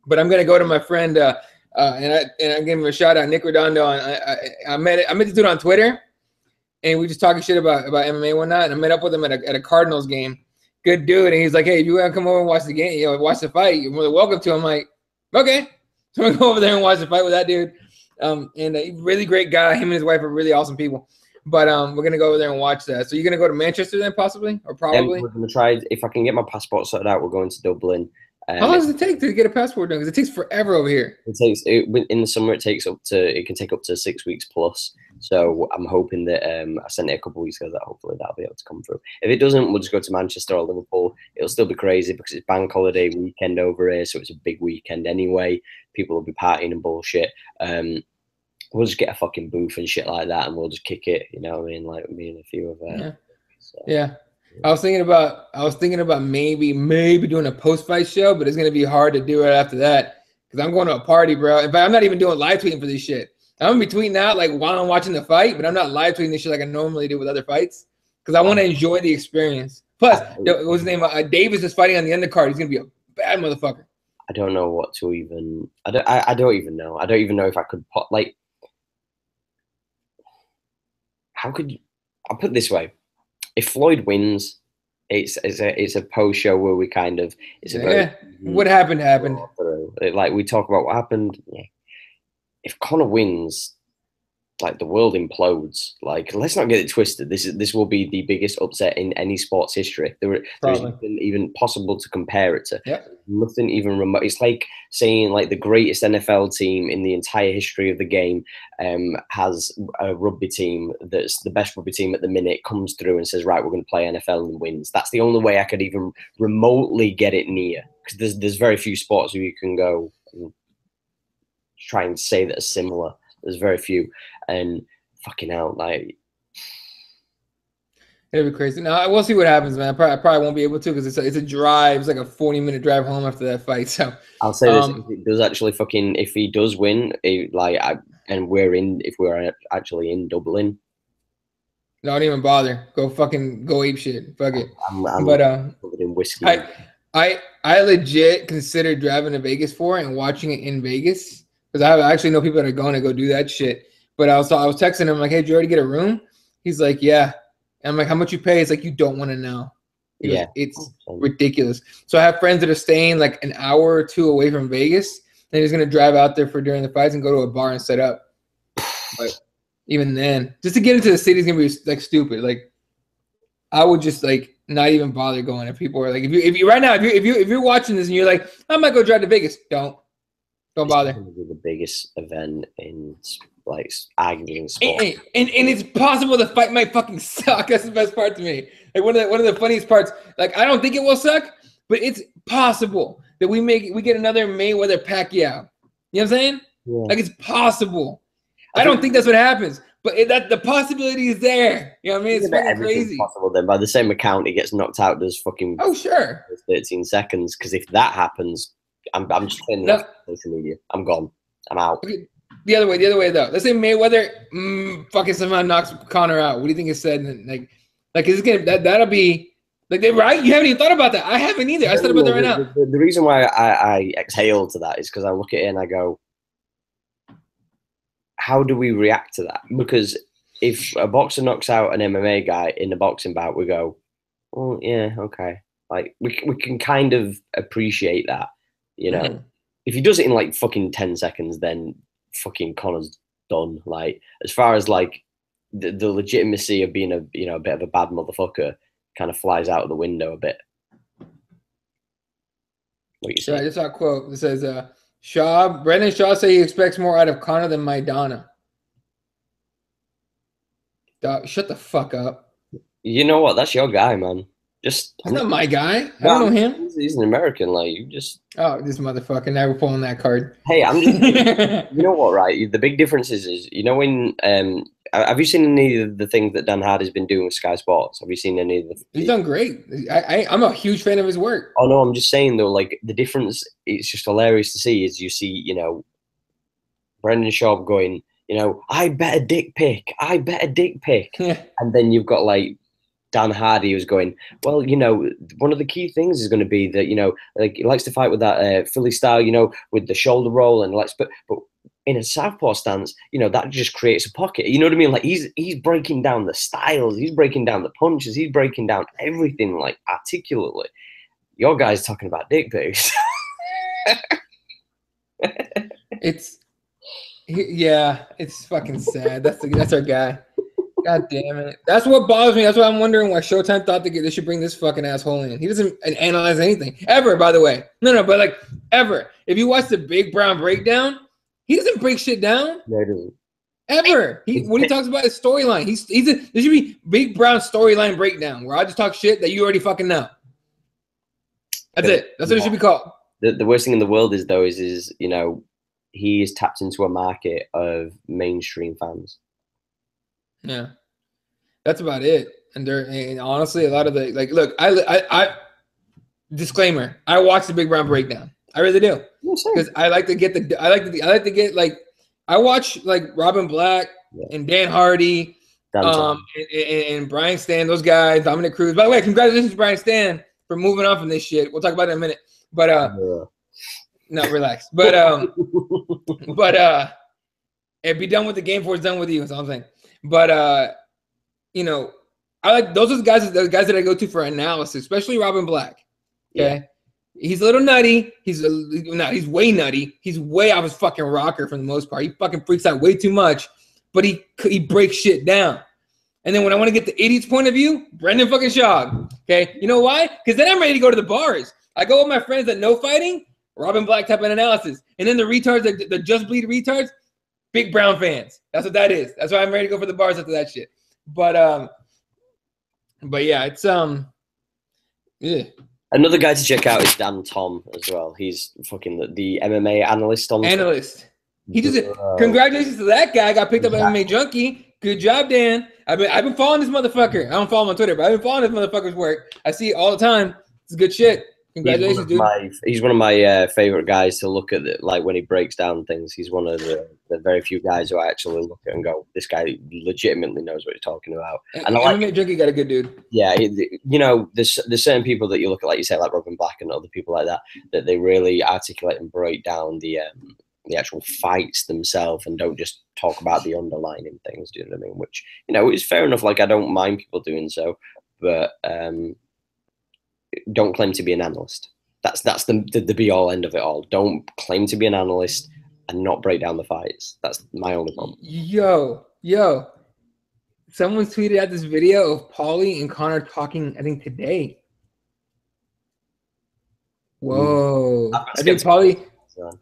But I'm gonna go to my friend and I gave him a shout out, Nick Redondo. I met the dude on Twitter. And we just talking shit about MMA and whatnot. And I met up with him at a Cardinals game. Good dude. And he's like, hey, if you want to come over and watch the game, watch the fight, you're more than welcome to. I'm like, okay. So I'm going to go over there and watch the fight with that dude. And a really great guy. Him and his wife are really awesome people. But we're going to go over there and watch that. So you're going to go to Manchester then possibly? Or probably? We're going to try, if I can get my passport sorted out, we're going to Dublin. How long does it take to get a passport done? Because it takes forever over here. In the summer, it can take up to 6 weeks plus. So I'm hoping that I sent it a couple of weeks ago, that hopefully that'll be able to come through. If it doesn't, we'll just go to Manchester or Liverpool. It'll still be crazy because it's bank holiday weekend over here, so it's a big weekend anyway. People will be partying and bullshit. We'll just get a fucking booth and shit like that, and we'll just kick it. You know what I mean? Like me and a few of them. Yeah. I was thinking about maybe doing a post-fight show, but it's gonna be hard to do it after that because I'm going to a party, bro. In fact, I'm not even doing live tweeting for this shit. I'm gonna be tweeting out like while I'm watching the fight, but I'm not live tweeting this shit like I normally do with other fights because I want to enjoy the experience. Plus, what's his name? Davis is fighting on the undercard. He's gonna be a bad motherfucker. I don't know what to even. I don't even know. I don't even know if I could put like. How could you? I'll put it this way. If Floyd wins, it's a post show where we kind of what happened happened. Like we talk about what happened. Yeah. If Conor wins, like the world implodes. Like let's not get it twisted. This will be the biggest upset in any sports history. There's nothing even possible to compare it to. Yep. Nothing even remote. It's like saying like the greatest NFL team in the entire history of the game has a rugby team that's the best rugby team at the minute, comes through and says, right, we're going to play NFL and wins. That's the only way I could even remotely get it near, because there's very few sports where you can go and try and say that are similar. There's very few, and fucking hell, like it'll be crazy. Now we'll see what happens, man. I probably won't be able to because it's a drive. It's like a 40-minute drive home after that fight. So I'll say this: if it does actually if he does win, if we're actually in Dublin, don't even bother. Go ape shit. Fuck it. I'm covered in whiskey. I legit considered driving to Vegas for it and watching it in Vegas. Because I actually know people that are going to go do that shit. But I was texting him like, hey, did you already get a room? He's like, yeah. And I'm like, how much you pay? It's like, you don't want to know. Yeah. It's ridiculous. So I have friends that are staying like an hour or two away from Vegas. And he's going to drive out there for during the fights and go to a bar and set up. But even then, just to get into the city is going to be like stupid. Like I would just like not even bother going. If people are like, if you right now, if you're watching this and you're like, I might go drive to Vegas, don't bother. It's the biggest event in like arguing in sport, and it's possible the fight might fucking suck. That's the best part to me. Like one of the funniest parts. Like I don't think it will suck, but it's possible that we get another Mayweather Pacquiao. You know what I'm saying? Yeah. Like it's possible. I don't think that's what happens, but that the possibility is there. You know what I mean? It's fucking crazy. Possible then. By the same account, he gets knocked out. Does fucking 13 seconds? Because if that happens. I'm just saying social media. I'm gone. I'm out. Okay. The other way though. Let's say Mayweather fucking somehow knocks Conor out. What do you think it said? Like is it gonna that'll be like right? You haven't even thought about that. I haven't either. I thought about that right now. The reason why I exhale to that is because I look at it and I go, how do we react to that? Because if a boxer knocks out an MMA guy in a boxing bout, we go, oh yeah, okay. Like we can kind of appreciate that, you know. Mhm. If he does it in like fucking 10 seconds, then fucking Conor's done. Like as far as like the legitimacy of being a bit of a bad motherfucker kind of flies out of the window a bit. What you So I say? just saw a quote that says, Brendan Shaw say he expects more out of Conor than Maidana. Dog, shut the fuck up. You know what? That's your guy, man. Just He's not my guy. I no, don't know him. he's an American. Like you just. Oh, this motherfucker. Now we're pulling that card. Hey, I'm just. You know what? Right. The big difference is you know when have you seen any of the things that Dan Hardy's been doing with Sky Sports? Have you seen any of the? He's done great. I'm a huge fan of his work. Oh no, I'm just saying though. Like the difference, it's just hilarious to see. Is you see, Brendan Schaub going, I bet a dick pic. I bet a dick pic. And then you've got like Dan Hardy who's going, well, one of the key things is going to be that, like he likes to fight with that Philly style, with the shoulder roll and but in a southpaw stance, that just creates a pocket. You know what I mean? Like he's breaking down the styles, he's breaking down the punches, he's breaking down everything like articulately. Your guy's talking about dick pics. It's fucking sad. That's our guy. God damn it. That's what bothers me. That's why I'm wondering why Showtime thought they should bring this fucking asshole in. He doesn't analyze anything. Ever, by the way. No, but like, ever. If you watch the Big Brown Breakdown, he doesn't break shit down. No, he doesn't. Ever. When he talks about his storyline, there should be Big Brown storyline breakdown where I just talk shit that you already fucking know. That's it. That's what it should be called. The worst thing in the world is he is tapped into a market of mainstream fans. Yeah, that's about it. And honestly, a lot of the look, I disclaimer, I watch the Big Brown Breakdown. I really do because I like to get I watch like Robin Black and Dan Hardy, and Brian Stan, those guys, Dominic Cruz. By the way, congratulations, Brian Stan, for moving on from this shit. We'll talk about it in a minute, but no, relax. But and be done with the game before it's done with you. That's all I'm saying. But I like those are the guys that I go to for analysis, especially Robin Black. Okay, he's a little nutty. He's way nutty. He's way off his fucking rocker for the most part. He fucking freaks out way too much, but he breaks shit down. And then when I want to get the idiot's point of view, Brendan fucking Shaw. Okay, you know why? Because then I'm ready to go to the bars. I go with my friends that know fighting, Robin Black type of analysis, and then the retards, the just bleed retards. Big Brown fans. That's what that is. That's why I'm ready to go for the bars after that shit. But yeah, it's yeah. Another guy to check out is Dan Tom as well. He's fucking the MMA analyst on analyst. He just congratulations to that guy. Got picked up at MMA Junkie. Good job, Dan. I've been following this motherfucker. I don't follow him on Twitter, but I've been following this motherfucker's work. I see it all the time. It's good shit. Congratulations, dude. He's one of my favorite guys to look at, like when he breaks down things. He's one of the very few guys who I actually look at and go, this guy legitimately knows what he's talking about. And I like Junkie got a good dude. Yeah, there's certain people that you look at, like you say, like Robin Black and other people like that they really articulate and break down the actual fights themselves and don't just talk about the underlying things. Do you know what I mean? Which is fair enough. Like I don't mind people doing so, but don't claim to be an analyst. That's the be all end of it all. Don't claim to be an analyst and not break down the fights. That's my only problem. Yo, someone tweeted out this video of Paulie and Conor talking. I think today. Whoa! I think Paulie. I'm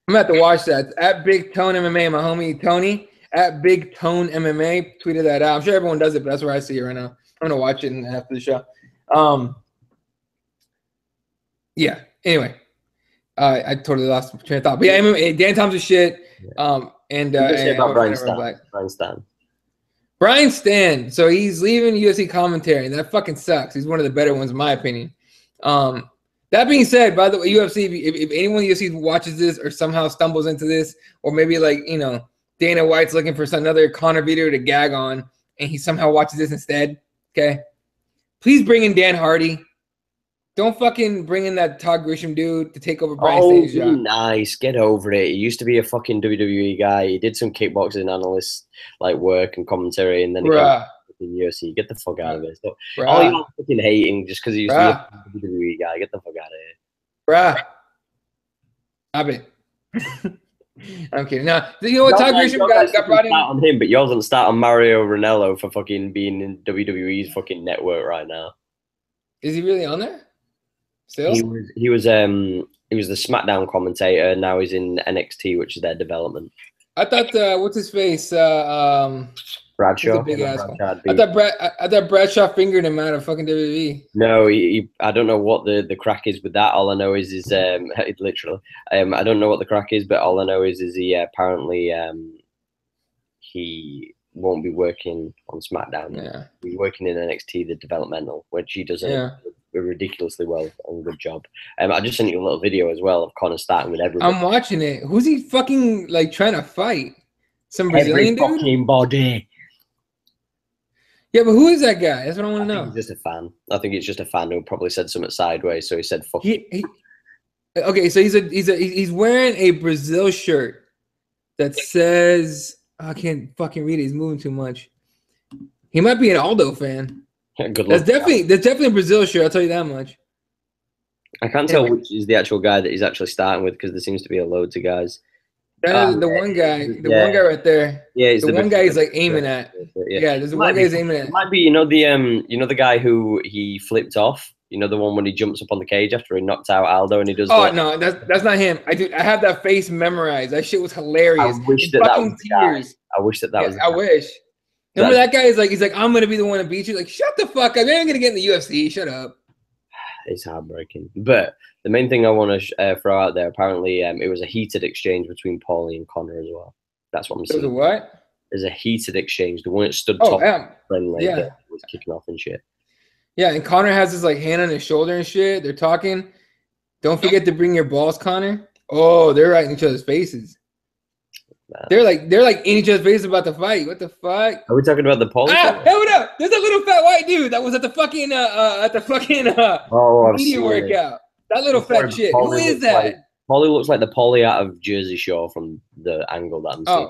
gonna have to watch that. It's at Big Tone MMA, my homie Tony at Big Tone MMA tweeted that out. I'm sure everyone does it, but that's where I see it right now. I'm gonna watch it after the show. Yeah. Anyway, I totally lost my train of thought. But yeah, MMA, Dan Tom's a shit. And Brian Stan. So he's leaving UFC commentary, and that fucking sucks. He's one of the better ones, in my opinion. That being said, by the way, UFC, if anyone in UFC watches this or somehow stumbles into this, or maybe like Dana White's looking for another Conor video to gag on, and he somehow watches this instead, okay? Please bring in Dan Hardy. Don't fucking bring in that Todd Grisham dude to take over Brian Oh, Stanley's be job. nice. Get over it. He used to be a fucking WWE guy. He did some kickboxing analyst like work and commentary, and then he came to the UFC. Get the fuck out of it. So, all you're fucking hating just because he used to be a WWE guy. Get the fuck out of here. Stop it. I'm kidding. No, you know what? Todd Grisham got brought in on him, but yours doesn't start on Mario Ranallo for fucking being in WWE's fucking network right now. Is he really on there? Still? He was the SmackDown commentator. Now he's in NXT, which is their development. I thought what's his face? Bradshaw. Big asshole. I thought Bradshaw fingered him out of fucking WWE. No, I don't know what the crack is with that. All I know is literally. I don't know what the crack is, but all I know is he apparently he won't be working on SmackDown. Yeah. He's working in NXT, the developmental, which he does a ridiculously well and good job. I just sent you a little video as well of Conor starting with everybody. I'm watching it. Who's he fucking like trying to fight? Some Brazilian dude? Fucking body. Yeah, but who is that guy? That's what I want to know. He's just a fan. I think it's just a fan who probably said something sideways, so he said "fuck you." Okay, so he's wearing a Brazil shirt that says I can't fucking read it. He's moving too much. He might be an Aldo fan. Good luck. That's definitely a Brazil shirt. I'll tell you that much. I can't tell which is the actual guy that he's actually starting with because there seems to be a load of guys. The one guy, one guy right there. Yeah, the one guy he's like aiming at. Yeah, there's the one guy he's aiming at. It might be, you know the guy who he flipped off. You know the one when he jumps up on the cage after he knocked out Aldo and he does. Oh no, that's not him. I have that face memorized. That shit was hilarious. I wish that was the guy. I wish that was. I wish. Remember that guy is like, he's like, I'm gonna be the one to beat you. Like, shut the fuck up. You're not gonna get in the UFC. Shut up. It's heartbreaking. But the main thing I want to throw out there, apparently, it was a heated exchange between Paulie and Conor as well. That's what I'm saying. There's a what? There's a heated exchange. The one that stood top friendly was kicking off and shit. Yeah, and Conor has his like hand on his shoulder and shit. They're talking. Don't forget to bring your balls, Conor. Oh, they're right in each other's faces. Man. They're like in each other's faces about to fight. What the fuck? Are we talking about the Paulie? Hold up! There's a little fat white dude that was at the fucking media workout. That little fat shit. Who is that? Paulie looks like the Paulie out of Jersey Shore from the angle that I'm seeing.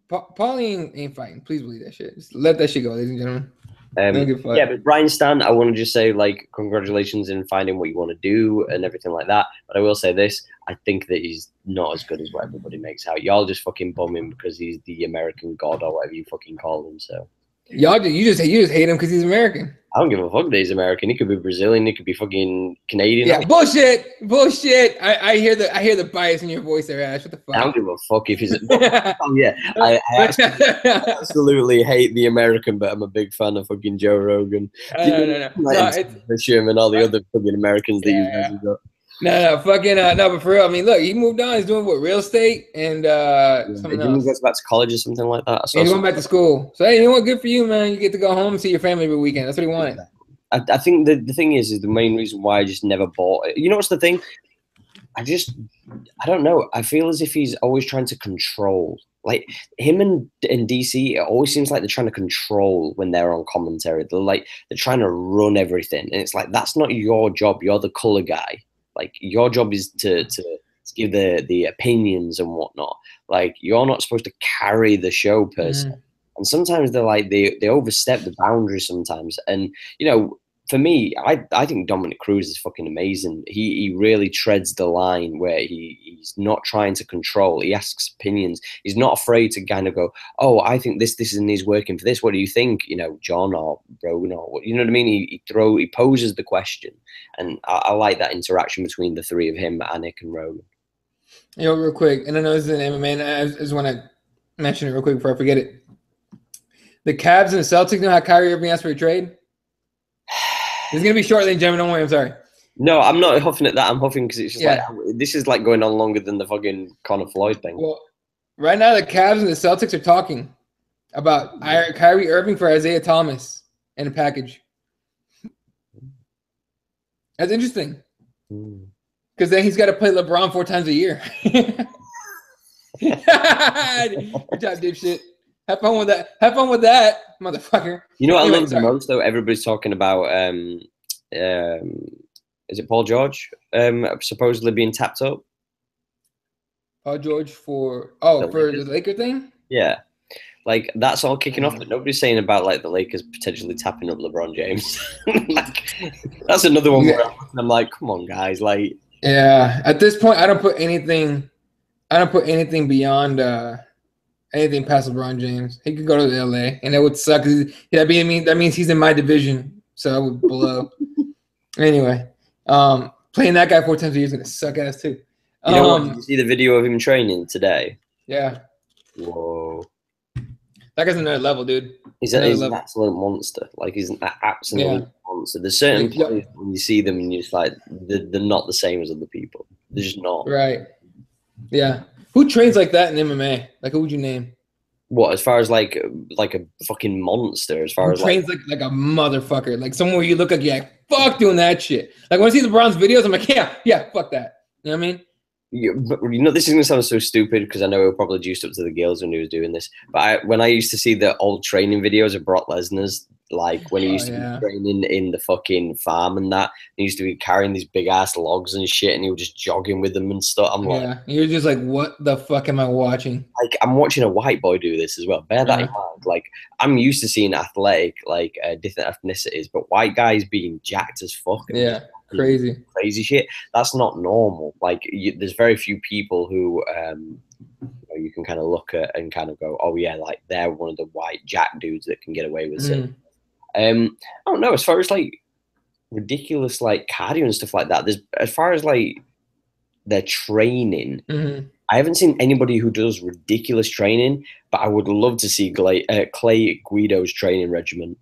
Paulie ain't fighting. Please believe that shit. Just let that shit go, ladies and gentlemen. Yeah, but Brian Stan, I want to just say, like, congratulations in finding what you want to do and everything like that. But I will say this, I think that he's not as good as what everybody makes out. Y'all just fucking bum him because he's the American god or whatever you fucking call him. So you just hate him because he's American. I don't give a fuck that he's American. He could be Brazilian. He could be fucking Canadian. Yeah, bullshit. I hear the bias in your voice there, Ash. What the fuck? I don't give a fuck if he's. I absolutely hate the American, but I'm a big fan of fucking Joe Rogan. No. And all the other fucking Americans that you guys got. No, but for real, I mean, look, he moved on. He's doing real estate and something else. He goes back to college or something like that. And he went back to school. So hey, you know what? Good for you, man. You get to go home and see your family every weekend. That's what he wanted. I think the thing is the main reason why I just never bought it. You know what's the thing? I don't know. I feel as if he's always trying to control. Like him and DC, it always seems like they're trying to control when they're on commentary. They're trying to run everything, and it's like that's not your job. You're the color guy. Like your job is to give the opinions and whatnot. Like you're not supposed to carry the show per se. And sometimes they overstep the boundaries sometimes. And you know, for me, I think Dominic Cruz is fucking amazing. He really treads the line where he's not trying to control. He asks opinions. He's not afraid to kind of go, oh, I think this and he's working for this. What do you think? You know, John or Rogan or what? You know what I mean? He poses the question, and I like that interaction between the three of him, Anik and Rogan. Yo, real quick, and I know this is an MMA, and I just want to mention it real quick before I forget it. The Cavs and the Celtics know how Kyrie Irving asked for a trade. It's gonna be short, ladies and gentlemen. Don't worry. I'm sorry. No, I'm not huffing at that. I'm huffing because it's just like this is like going on longer than the fucking Conor Floyd thing. Well, right now the Cavs and the Celtics are talking about Kyrie Irving for Isaiah Thomas in a package. That's interesting because then he's got to play LeBron 4 times a year. Good job, dipshit. Have fun with that, motherfucker. You know what I love the most though? Everybody's talking about Is it Paul George? Supposedly being tapped up. Paul George for The for Lakers? the Laker thing. Yeah, like that's all kicking off, but nobody's saying about like the Lakers potentially tapping up LeBron James. Like, that's another one where I'm like, come on, guys, like. Yeah, at this point, I don't put anything. I don't put anything beyond anything past LeBron James. He could go to LA, and that would suck. That means he's in my division, so I would blow. Anyway, playing that guy 4 times a year is gonna suck ass too. You know what? Did you see the video of him training today? Yeah. Whoa. That guy's another level, dude. He's an absolute monster. Like, he's an absolute monster. There's certain players when you see them and you're just like, they're not the same as other people. They're just not. Right. Yeah. Who trains like that in MMA? Like, who would you name? What, as far as like a fucking monster? As far as trains like a motherfucker, like someone where you look like, yeah, fuck doing that shit. Like when I see LeBron's videos, I'm like, yeah, fuck that. You know what I mean? This is gonna sound so stupid because I know he was probably juiced up to the gills when he was doing this. But when I used to see the old training videos of Brock Lesnar's, like when he used to be training in the fucking farm and that, he used to be carrying these big ass logs and shit, and he was just jogging with them and stuff. I'm like, you're just like, what the fuck am I watching? Like, I'm watching a white boy do this as well. Bear that in mind. Like, I'm used to seeing athletic, like different ethnicities, but white guys being jacked as fuck. Crazy shit. That's not normal. Like, there's very few people who you can kind of look at and kind of go, oh yeah, like they're one of the white jack dudes that can get away with it. I don't know. As far as like ridiculous like cardio and stuff like that, as far as like their training, I haven't seen anybody who does ridiculous training, but I would love to see Clay Guido's training regimen.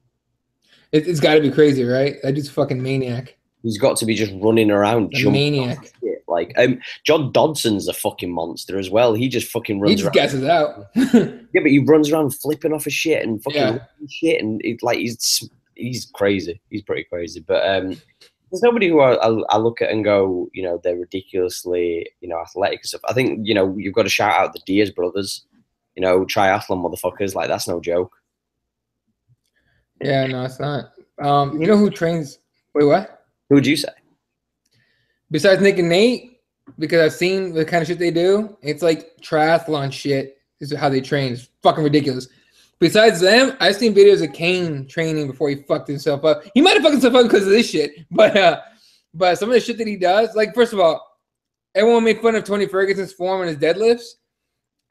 It's got to be crazy, right? That dude's fucking maniac. He's got to be just running around, jumping. Maniac. Like, John Dodson's a fucking monster as well. He just fucking runs. He just gasses out. Yeah, but he runs around flipping off his shit and fucking shit, and he's crazy. He's pretty crazy. But there's nobody who I look at and go, you know, they're ridiculously, you know, athletic and stuff. I think, you know, you've got to shout out the Diaz brothers, you know, triathlon motherfuckers. Like, that's no joke. Yeah, no, it's not. You know who trains? Wait, what? Who would you say? Besides Nick and Nate, because I've seen the kind of shit they do, it's like triathlon shit is how they train. It's fucking ridiculous. Besides them, I've seen videos of Kane training before he fucked himself up. He might have fucked himself up because of this shit, but some of the shit that he does, like, first of all, everyone made fun of Tony Ferguson's form and his deadlifts.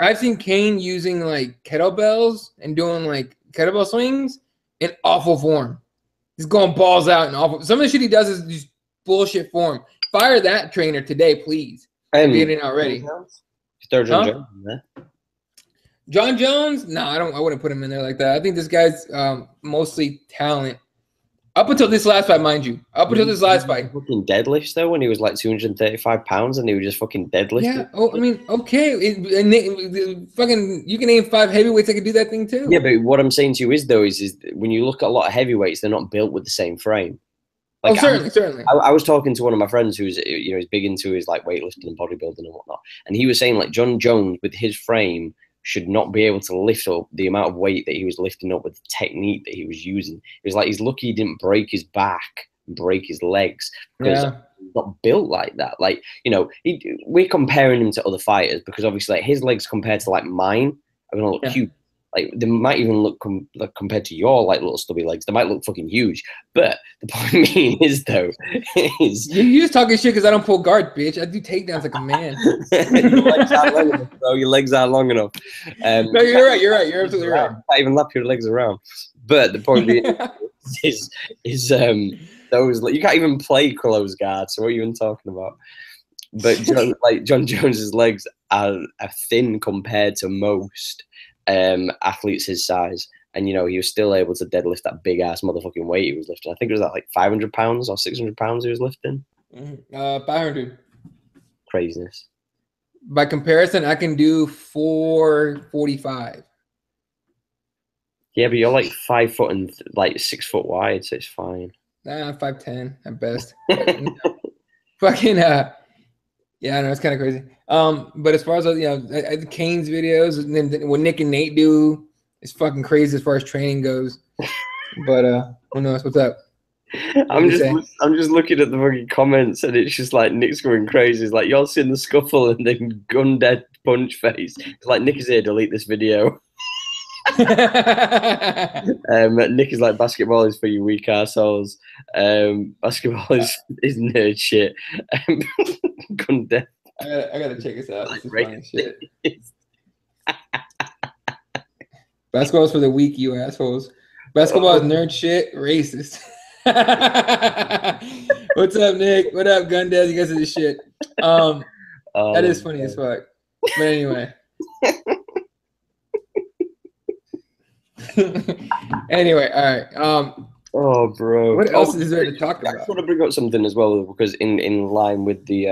I've seen Kane using like kettlebells and doing like kettlebell swings in awful form. He's going balls out and awful. Some of the shit he does is just bullshit form. Fire that trainer today, please. If you didn't already. John Jones in there. John Jones? No, I wouldn't put him in there like that. I think this guy's mostly talent. Up until this last fight, mind you. Until this last fight. Fucking deadlifts, though, when he was like 235 pounds and he was just fucking deadlifting. Yeah, I mean, okay. Fucking, you can name 5 heavyweights that could do that thing, too. Yeah, but what I'm saying to you is, though, is when you look at a lot of heavyweights, they're not built with the same frame. Like, certainly. I was talking to one of my friends who's, you know, he's big into his like weightlifting and bodybuilding and whatnot, and he was saying like John Jones with his frame should not be able to lift up the amount of weight that he was lifting up with the technique that he was using. It was like he's lucky he didn't break his back, break his legs, because he's not built like that. Like, you know, we're comparing him to other fighters because obviously like, his legs compared to like mine are gonna look cute. Like, they might even look compared to your like little stubby legs, they might look fucking huge. But the point being is, though, is you just talking shit because I don't pull guard, bitch. I do takedowns like a man. Your legs aren't long enough, bro. Your legs aren't long enough. No, you're right. You're absolutely right. Can't even lap your legs around. But the point being is those, you can't even play close guard. So what are you even talking about? But John Jones's legs are thin compared to most athletes his size, and you know, he was still able to deadlift that big ass motherfucking weight he was lifting. I think it was like 500 pounds or 600 pounds he was lifting. 500. Craziness. By comparison, I can do 445. Yeah, but you're like 5 foot and like 6 foot wide, so it's fine. 5'10" at best. Fucking yeah, I know, it's kind of crazy. But as far as, you know, Kane's videos and then what Nick and Nate do is fucking crazy as far as training goes. But who knows? What's up? I'm just looking at the fucking comments, and it's just like Nick's going crazy. It's like, y'all seen the scuffle and then gun dead punch face. It's like, Nick is here, delete this video. Nick is like, basketball is for you weak assholes. Basketball is nerd shit. Gun dead. I gotta check this out. Like, this is funny shit. Basketball is for the weak, you assholes. Basketball is nerd shit, racist. What's up, Nick? What up, Gun Dad? You guys are the shit. That is funny as fuck. But anyway. Anyway, all right. Oh, bro. What else is there to talk about? I just want to bring up something as well, because in line with the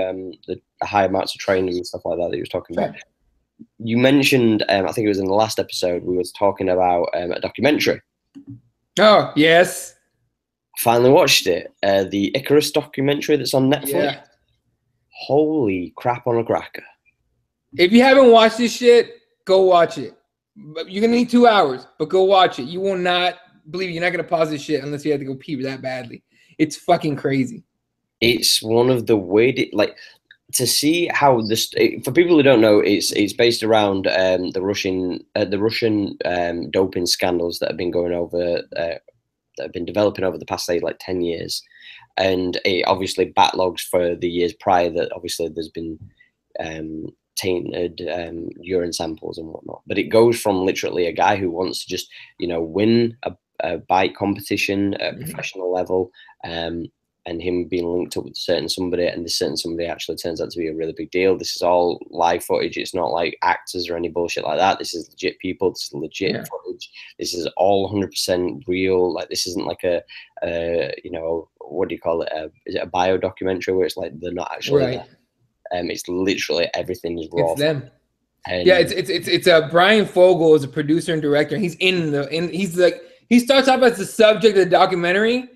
high amounts of training and stuff like that you was talking about. You mentioned, I think it was in the last episode, we was talking about a documentary. Oh, yes. Finally watched it. The Icarus documentary that's on Netflix. Yeah. Holy crap on a cracker. If you haven't watched this shit, go watch it. You're going to need 2 hours, but go watch it. You will not believe it. You're not going to pause this shit unless you have to go pee that badly. It's fucking crazy. It's one of the weirdest, like, to see how this, for people who don't know, it's based around the Russian doping scandals that have been going over, that have been developing over the past, say, like 10 years. And it obviously backlogs for the years prior that obviously there's been tainted urine samples and whatnot. But it goes from literally a guy who wants to just, win a bike competition at professional level, and him being linked up with certain somebody, and this certain somebody actually turns out to be a really big deal. This is all live footage. It's not like actors or any bullshit like that. This is legit people. This is legit footage. This is all 100% real. Like, this isn't like a what do you call it? Is it a bio documentary where it's like they're not actually right? It's literally everything is raw. It's them. And yeah, it's Brian Fogel is a producer and director. He's he starts off as the subject of the documentary.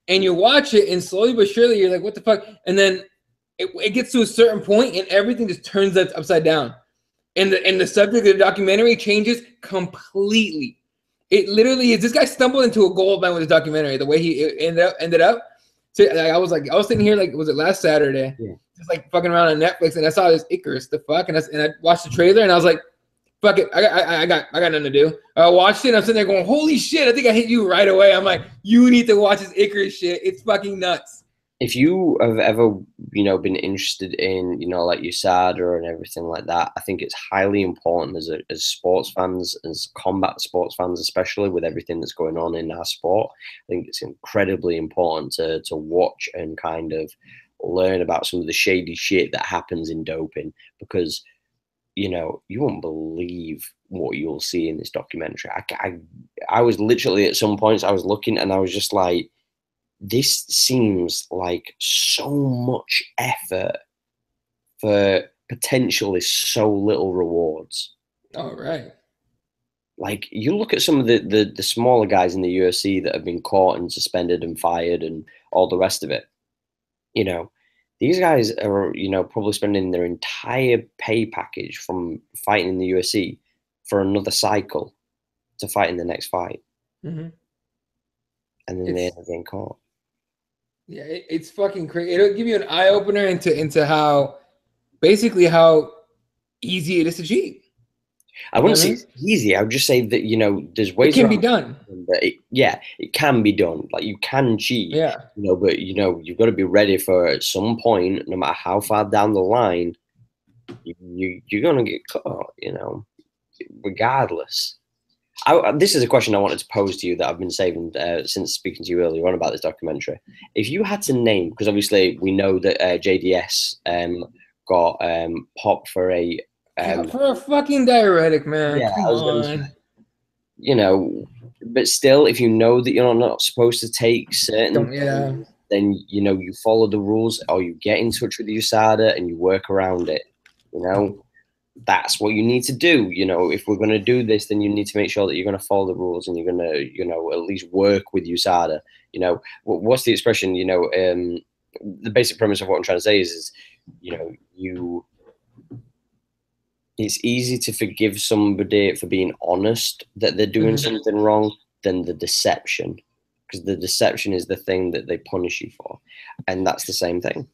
And you watch it, and slowly but surely, you're like, what the fuck? And then it gets to a certain point, and everything just turns upside down. And the subject of the documentary changes completely. It literally is, this guy stumbled into a gold mine with his documentary, the way he ended up. So I was sitting here, like, was it last Saturday? Yeah. Just like fucking around on Netflix, and I saw this Icarus, the fuck? And I watched the trailer, and I was like, fuck it, I got nothing to do. I watched it, and I'm sitting there going, holy shit, I think I hit you right away. I'm like, you need to watch this Icarus shit. It's fucking nuts. If you have ever, been interested in, like USADA and everything like that, I think it's highly important as sports fans, as combat sports fans, especially with everything that's going on in our sport. I think it's incredibly important to watch and kind of learn about some of the shady shit that happens in doping, because you won't believe what you'll see in this documentary. I was literally at some points I was looking and I was just like, this seems like so much effort for potentially so little rewards. All right. Like, you look at some of the smaller guys in the UFC that have been caught and suspended and fired and all the rest of it. These guys are, probably spending their entire pay package from fighting in the UFC for another cycle to fight in the next fight. Mm-hmm. And then they end up getting caught. Yeah, it's fucking crazy. It'll give you an eye opener into how easy it is to cheat. I wouldn't say it's easy. I would just say that, there's ways it can be done. It can be done. Like, you can cheat. Yeah. But you've got to be ready for, at some point, no matter how far down the line, you're gonna get caught. Regardless. This is a question I wanted to pose to you that I've been saving since speaking to you earlier on about this documentary. If you had to name, because obviously we know that JDS got popped for a for a fuking diuretic, man. Yeah, come on. But still, if you know that you're not supposed to take certain things, then you follow the rules, or you get in touch with USADA and you work around it. That's what you need to do. If we're going to do this, then you need to make sure that you're going to follow the rules and you're going to, at least work with USADA. What's the expression? The basic premise of what I'm trying to say is it's easy to forgive somebody for being honest that they're doing something wrong than the deception. because the deception is the thing that they punish you for, and that's the same thing.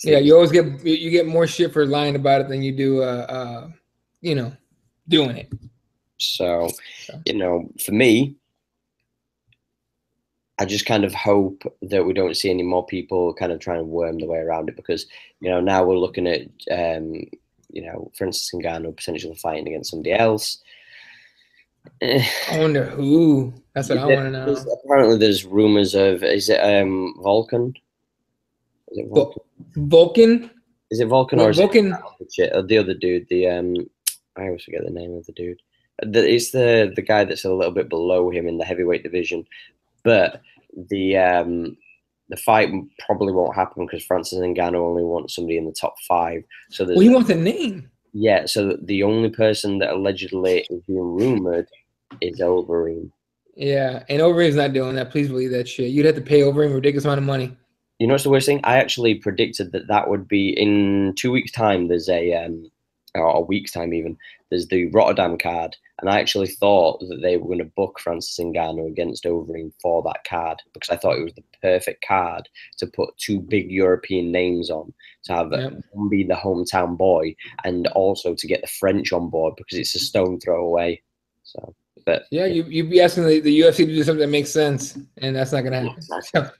Yeah, you always get more shit for lying about it than you do, you know, doing it. So, you know, for me, I just kind of hope that we don't see any more people kind of trying to worm their way around it, because, you know, now we're looking at, you know, for instance, Ngannou potentially fighting against somebody else. I wonder who. That's what I want to know. Apparently, there's rumors of, is it Vulcan? Is it Vulcan? Vulcan? Is it Vulcan or is Vulcan? It the other dude? I always forget the name of the dude. It's the guy that's a little bit below him in the heavyweight division, but the fight probably won't happen because Francis Ngannou only wants somebody in the top 5. So he wants a name. Yeah, so the only person that allegedly is being rumored is Overeem. Yeah, and Overeem's not doing that. Please believe that shit. You'd have to pay Overeem a ridiculous amount of money. You know what's the worst thing? I actually predicted that would be in 2 weeks' time. There's or a week's time even. There's the Rotterdam card, and I actually thought that they were going to book Francis Ngannou against Overeem for that card, because I thought it was the perfect card to put 2 big European names on, to have one be the hometown boy, and also to get the French on board, because it's a stone throw away. So, but yeah, you'd be asking the UFC to do something that makes sense, and that's not going to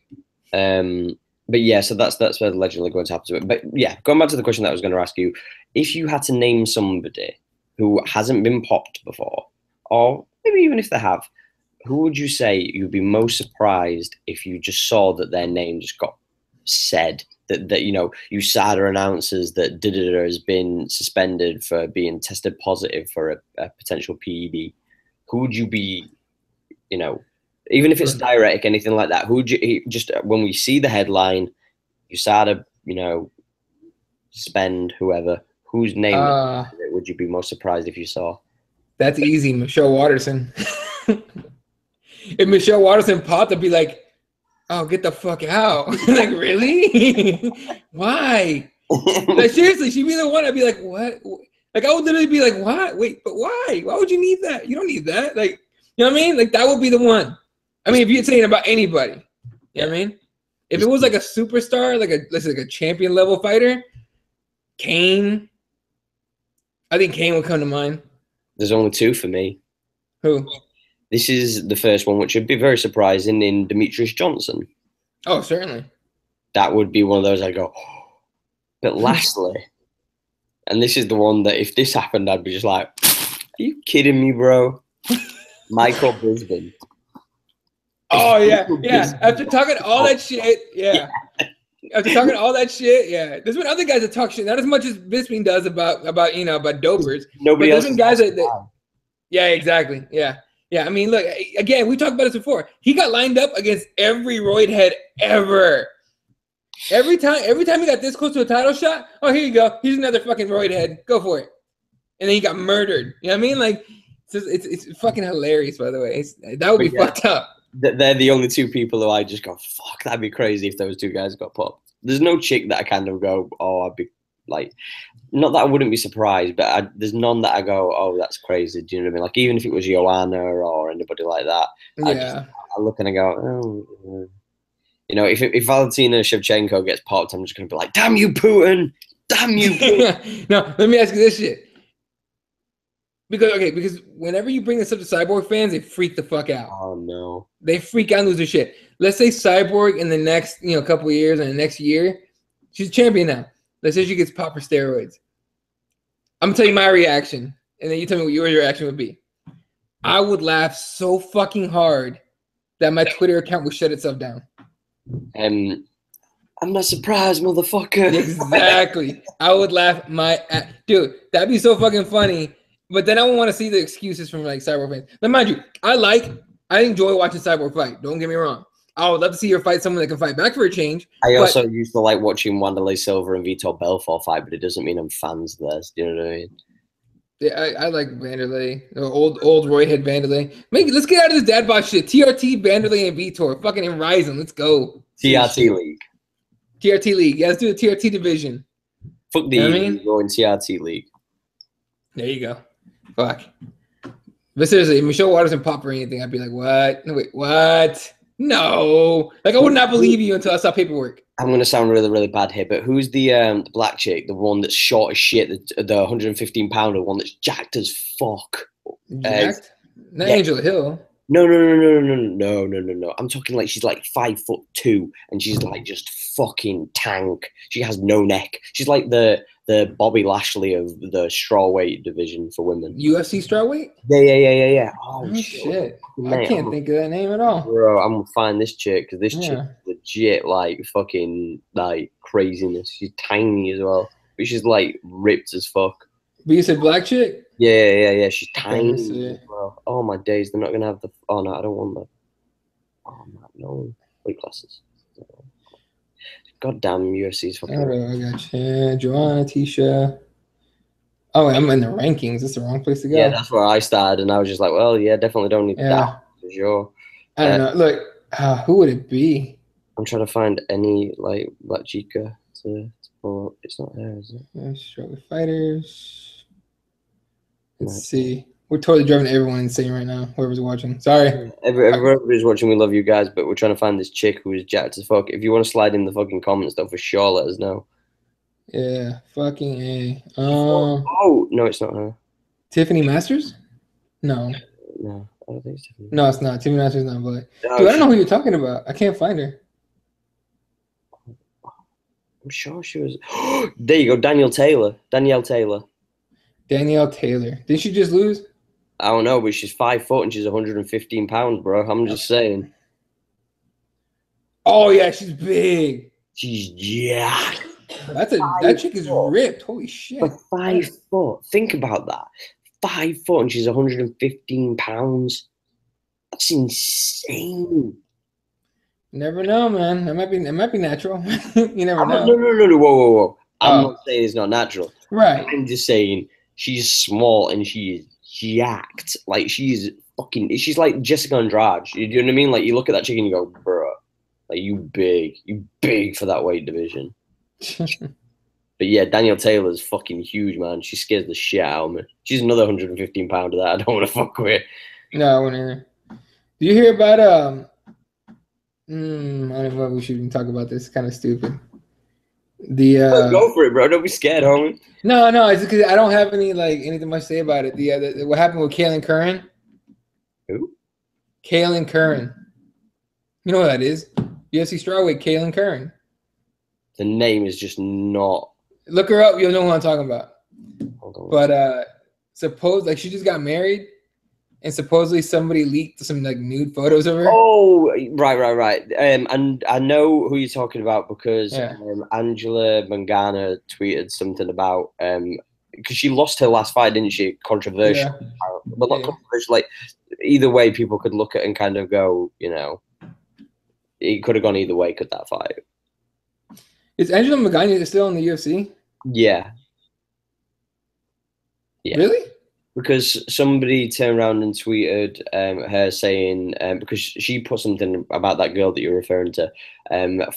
happen. But yeah, so that's what allegedly going to happen to it. But yeah, going back to the question that I was going to ask you, if you had to name somebody who hasn't been popped before, or maybe even if they have, who would you say you'd be most surprised if you just saw that their name just got said, that you know, USADA announces that da-da-da has been suspended for being tested positive for a potential PED? Who would you be, you know, even if it's diuretic, anything like that, who would you, just when we see the headline, USADA, you know, suspend whoever, whose name would you be most surprised if you saw? That's easy, Michelle Watterson. If Michelle Watterson popped, I'd be like, oh, get the fuck out. Like, really? Why? Like, seriously, she'd be the one. I'd be like, what? Like, I would literally be like, what? Wait, but why? Why would you need that? You don't need that. Like, you know what I mean? Like, that would be the one. I mean, if you're saying about anybody, you know what I mean? If it was like a superstar, let's say like a champion level fighter, Kane. I think Kane would come to mind. There's only 2 for me. Who? This is the first one, which would be very surprising, in Demetrius Johnson. Oh, certainly. That would be one of those I go, oh. But lastly, and this is the one that if this happened, I'd be just like, are you kidding me, bro? Michael Bisping. Oh, yeah, yeah. After talking all that shit, yeah. After talking all that shit, yeah. There's been other guys that talk shit, not as much as Bisping does about you know, about dopers. Nobody else. There's been guys that yeah, exactly. Yeah. Yeah, I mean, look, again, we talked about this before. He got lined up against every roid head ever. Every time he got this close to a title shot, oh, here you go. Here's another fucking roid head. Go for it. And then he got murdered. You know what I mean? Like, it's fucking hilarious, by the way. That would be fucked up. They're the only 2 people who I just go, fuck, that'd be crazy if those 2 guys got popped. There's no chick that I kind of go, oh, I'd be like, not that I wouldn't be surprised, but there's none that I go, oh, that's crazy. Do you know what I mean? Like, even if it was Joanna or anybody like that, I look and I go, oh, you know, if Valentina Shevchenko gets popped, I'm just going to be like, damn you, Putin. Damn you, Putin. No, let me ask you this shit. Because whenever you bring this up to Cyborg fans, they freak the fuck out. Oh, no. They freak out and lose their shit. Let's say Cyborg in the next, you know, couple of years and the next year, she's a champion now. Let's say she gets popped for steroids. I'm going to tell you my reaction, and then you tell me what your reaction would be. I would laugh so fucking hard that my Twitter account would shut itself down. I'm not surprised, motherfucker. Exactly. I would laugh dude, that'd be so fucking funny. But then I would want to see the excuses from like Cyborg fans. Now, mind you, I enjoy watching Cyborg fight. Don't get me wrong. I would love to see her fight someone that can fight back for a change. I also used to like watching Wanderlei Silva and Vitor Belfort fight, but it doesn't mean I'm fans of theirs. Do you know what I mean? Yeah, I like Wanderlei. Old Royhead Wanderlei. Let's get out of this dad bod shit. TRT, Wanderlei, and Vitor. Fucking in Ryzen. Let's go. TRT League. TRT League. Yeah, let's do a TRT division. Fuck the go in TRT League. There you go. Fuck. But seriously, if Michelle Watterson pop or anything, I'd be like, what? No, wait, what? No, like I would not believe you until I saw paperwork. I'm gonna sound really, really bad here, but who's the black chick, the one that's short as shit, the 115-pounder one that's jacked as fuck? Jacked? Not Yeah. Angela Hill. No. I'm talking like she's like 5'2" and she's like just fucking tank. She has no neck. She's like the Bobby Lashley of the strawweight division for women. UFC strawweight? Yeah. Oh shit. I can't think of that name at all. Bro, I'm gonna find this chick because this chick is legit like fucking like craziness. She's tiny as well, but she's like ripped as fuck. But you said black chick? Yeah. She's tiny. Okay, Well, oh my days, they're not gonna have the. Oh no, I don't want that. Oh man, no weight classes. God damn, UFC's fucking. I got you. Joanna, Tisha. Oh, I'm in the rankings. That's the wrong place to go. Yeah, that's where I started, and I was just like, well, yeah, definitely don't need that for sure. I don't know. Look, who would it be? I'm trying to find any like black chica to pull up. It's not there, is it? Yeah, struggle fighters. Let's see. We're totally driving everyone insane right now. Whoever's watching. Sorry. Everybody's watching. We love you guys, but we're trying to find this chick who is jacked as fuck. If you want to slide in the fucking comments, though, for sure, let us know. Yeah, fucking A. Oh no, it's not her. Tiffany Masters? No, I don't think it's Tiffany. No, it's not. Tiffany Masters is not black. No, dude, I don't know who you're talking about. I can't find her. I'm sure she was. There you go, Danielle Taylor. Danielle Taylor. Did she just lose? I don't know, but she's 5 foot and she's 115 pounds, bro. I'm just saying. Oh yeah, she's big. She's jacked. That chick is ripped. Holy shit. But 5 foot. Think about that. 5 foot and she's 115 pounds. That's insane. Never know, man. It might be natural. You never know. No. Whoa. I'm not saying it's not natural. Right. I'm just saying she's small and she's jacked. Like she's like Jessica Andrade. You know what I mean? Like you look at that chick and you go, bro, like you big for that weight division. But yeah, Danielle Taylor's fucking huge, man. She scares the shit out of me. She's another 115 pounder that I don't want to fuck with. No, I wouldn't either. Do you hear about I don't know if we should even talk about this. It's kind of stupid. Go for it, bro. Don't be scared, homie. No, it's because I don't have anything much to say about it. What happened with Kaylin Curran? Who? Kaylin Curran. You know who that is? UFC strawweight Kaylin Curran. The name is just not. Look her up. You'll know who I'm talking about. Hold on. But she just got married, and supposedly somebody leaked some nude photos of her. Oh, right. And I know who you're talking about because Angela Mangana tweeted something about because she lost her last fight, didn't she? Controversial, but not controversial. Like either way, people could look at it and kind of go, you know, it could have gone either way. Could that fight? Is Angela Mangana still in the UFC? Yeah. Really? Because somebody turned around and tweeted her saying, because she put something about that girl that you're referring to,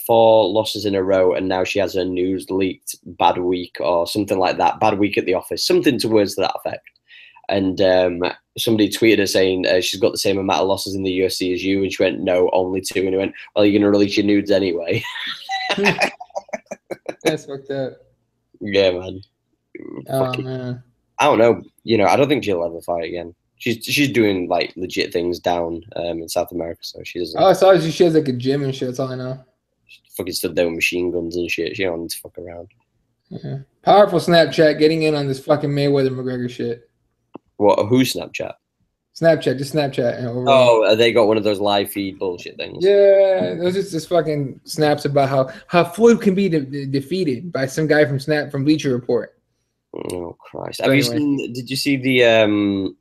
4 losses in a row, and now she has her news leaked, bad week or something like that, bad week at the office, something to words to that effect. And somebody tweeted her saying she's got the same amount of losses in the UFC as you, and she went, no, only 2. And he went, well, you're going to release your nudes anyway. That's fucked up. Yeah, man. Man. I don't know. You know, I don't think she'll ever fight again. She's doing like legit things down in South America, so she doesn't. Oh, I saw she has like a gym and shit. That's all I know. She fucking stood there with machine guns and shit. She don't need to fuck around. Yeah. Powerful Snapchat getting in on this fucking Mayweather McGregor shit. What? Who's Snapchat? Snapchat, just Snapchat. Oh, they got one of those live feed bullshit things. Yeah, those just fucking snaps about how Floyd can be defeated by some guy from Bleacher Report. Oh Christ! Have you seen? Did you see the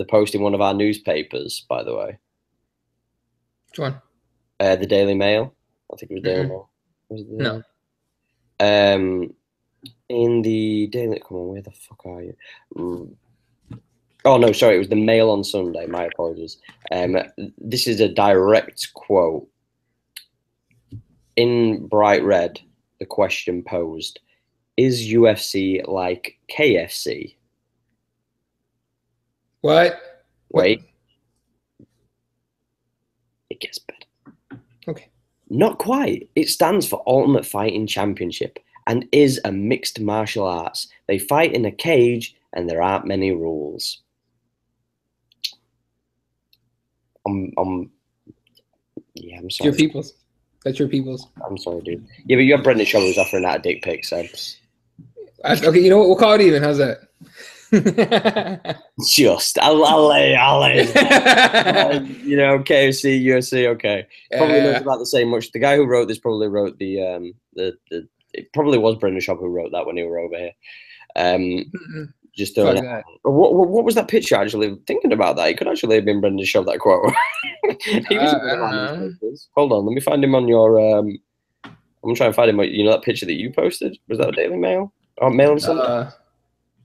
post in one of our newspapers? By the way, which one? The Daily Mail. I think it was Daily Mail. Was it no. In the Daily. Come on, where the fuck are you? Oh no, sorry, it was the Mail on Sunday. My apologies. This is a direct quote. In bright red, the question posed. Is UFC like KFC? What? Wait. gets better. Okay. Not quite. It stands for Ultimate Fighting Championship and is a mixed martial arts. They fight in a cage and there aren't many rules. Yeah, I'm sorry. It's your people's. That's your people's. I'm sorry, dude. Yeah, but you have Brendan Schaub who's offering out a dick pic, so. Okay, you know what? We'll call it even. How's that? Just, I'll lay you know, KFC, UFC, okay. Probably knows about the same much. The guy who wrote this probably wrote the it probably was Brendan Schaub who wrote that when he were over here. Just throwing it. What was that picture actually? Thinking about that, it could actually have been Brendan Schaub, that quote. He was I don't know. Hold on, let me find him on your. I'm trying to find him. You know that picture that you posted? Was that a Daily Mail? Oh, Mail on Sunday.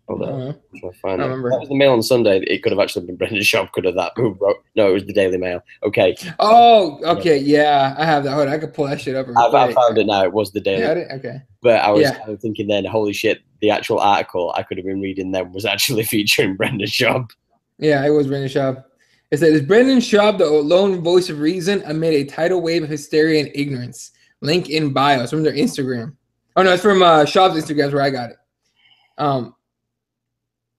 Hold on. I'm trying to find it. That was the Mail on Sunday. It could have actually been Brendan Schaub. Could have that? Who wrote? No, it was the Daily Mail. Okay. Oh, okay. Yeah, I have that. Hold on, I could pull that shit up. I found it now. It was the Daily. Okay. But I was kind of thinking then, holy shit, the actual article I could have been reading then was actually featuring Brendan Schaub. Yeah, it was Brendan Schaub. It said, "Is Brendan Schaub the lone voice of reason amid a tidal wave of hysteria and ignorance?" Link in bio. It's from their Instagram. Oh no, it's from Schaub's Instagram. Where I got it.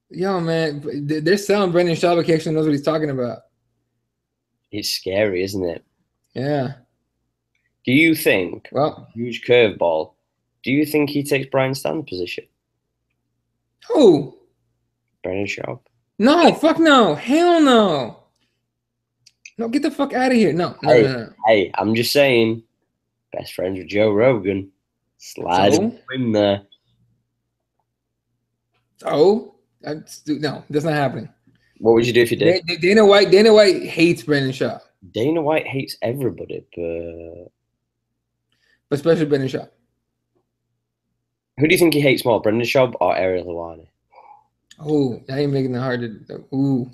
Yo, man, they're selling Brendan Schaub. He actually knows what he's talking about. It's scary, isn't it? Yeah. Do you think? Well, huge curveball. Do you think he takes Brian Stan's position? Who? Brendan Schaub. No, fuck no. Hell no. No, get the fuck out of here. No. Hey, I'm just saying. Best friends with Joe Rogan. Slide in there. No, that's not happening. What would you do if you did? Dana White hates Brendan Schaub. Dana White hates everybody, but especially Brendan Schaub. Who do you think he hates more, Brendan Schaub or Ariel Helwani? Oh, now you're making it hard to. Ooh.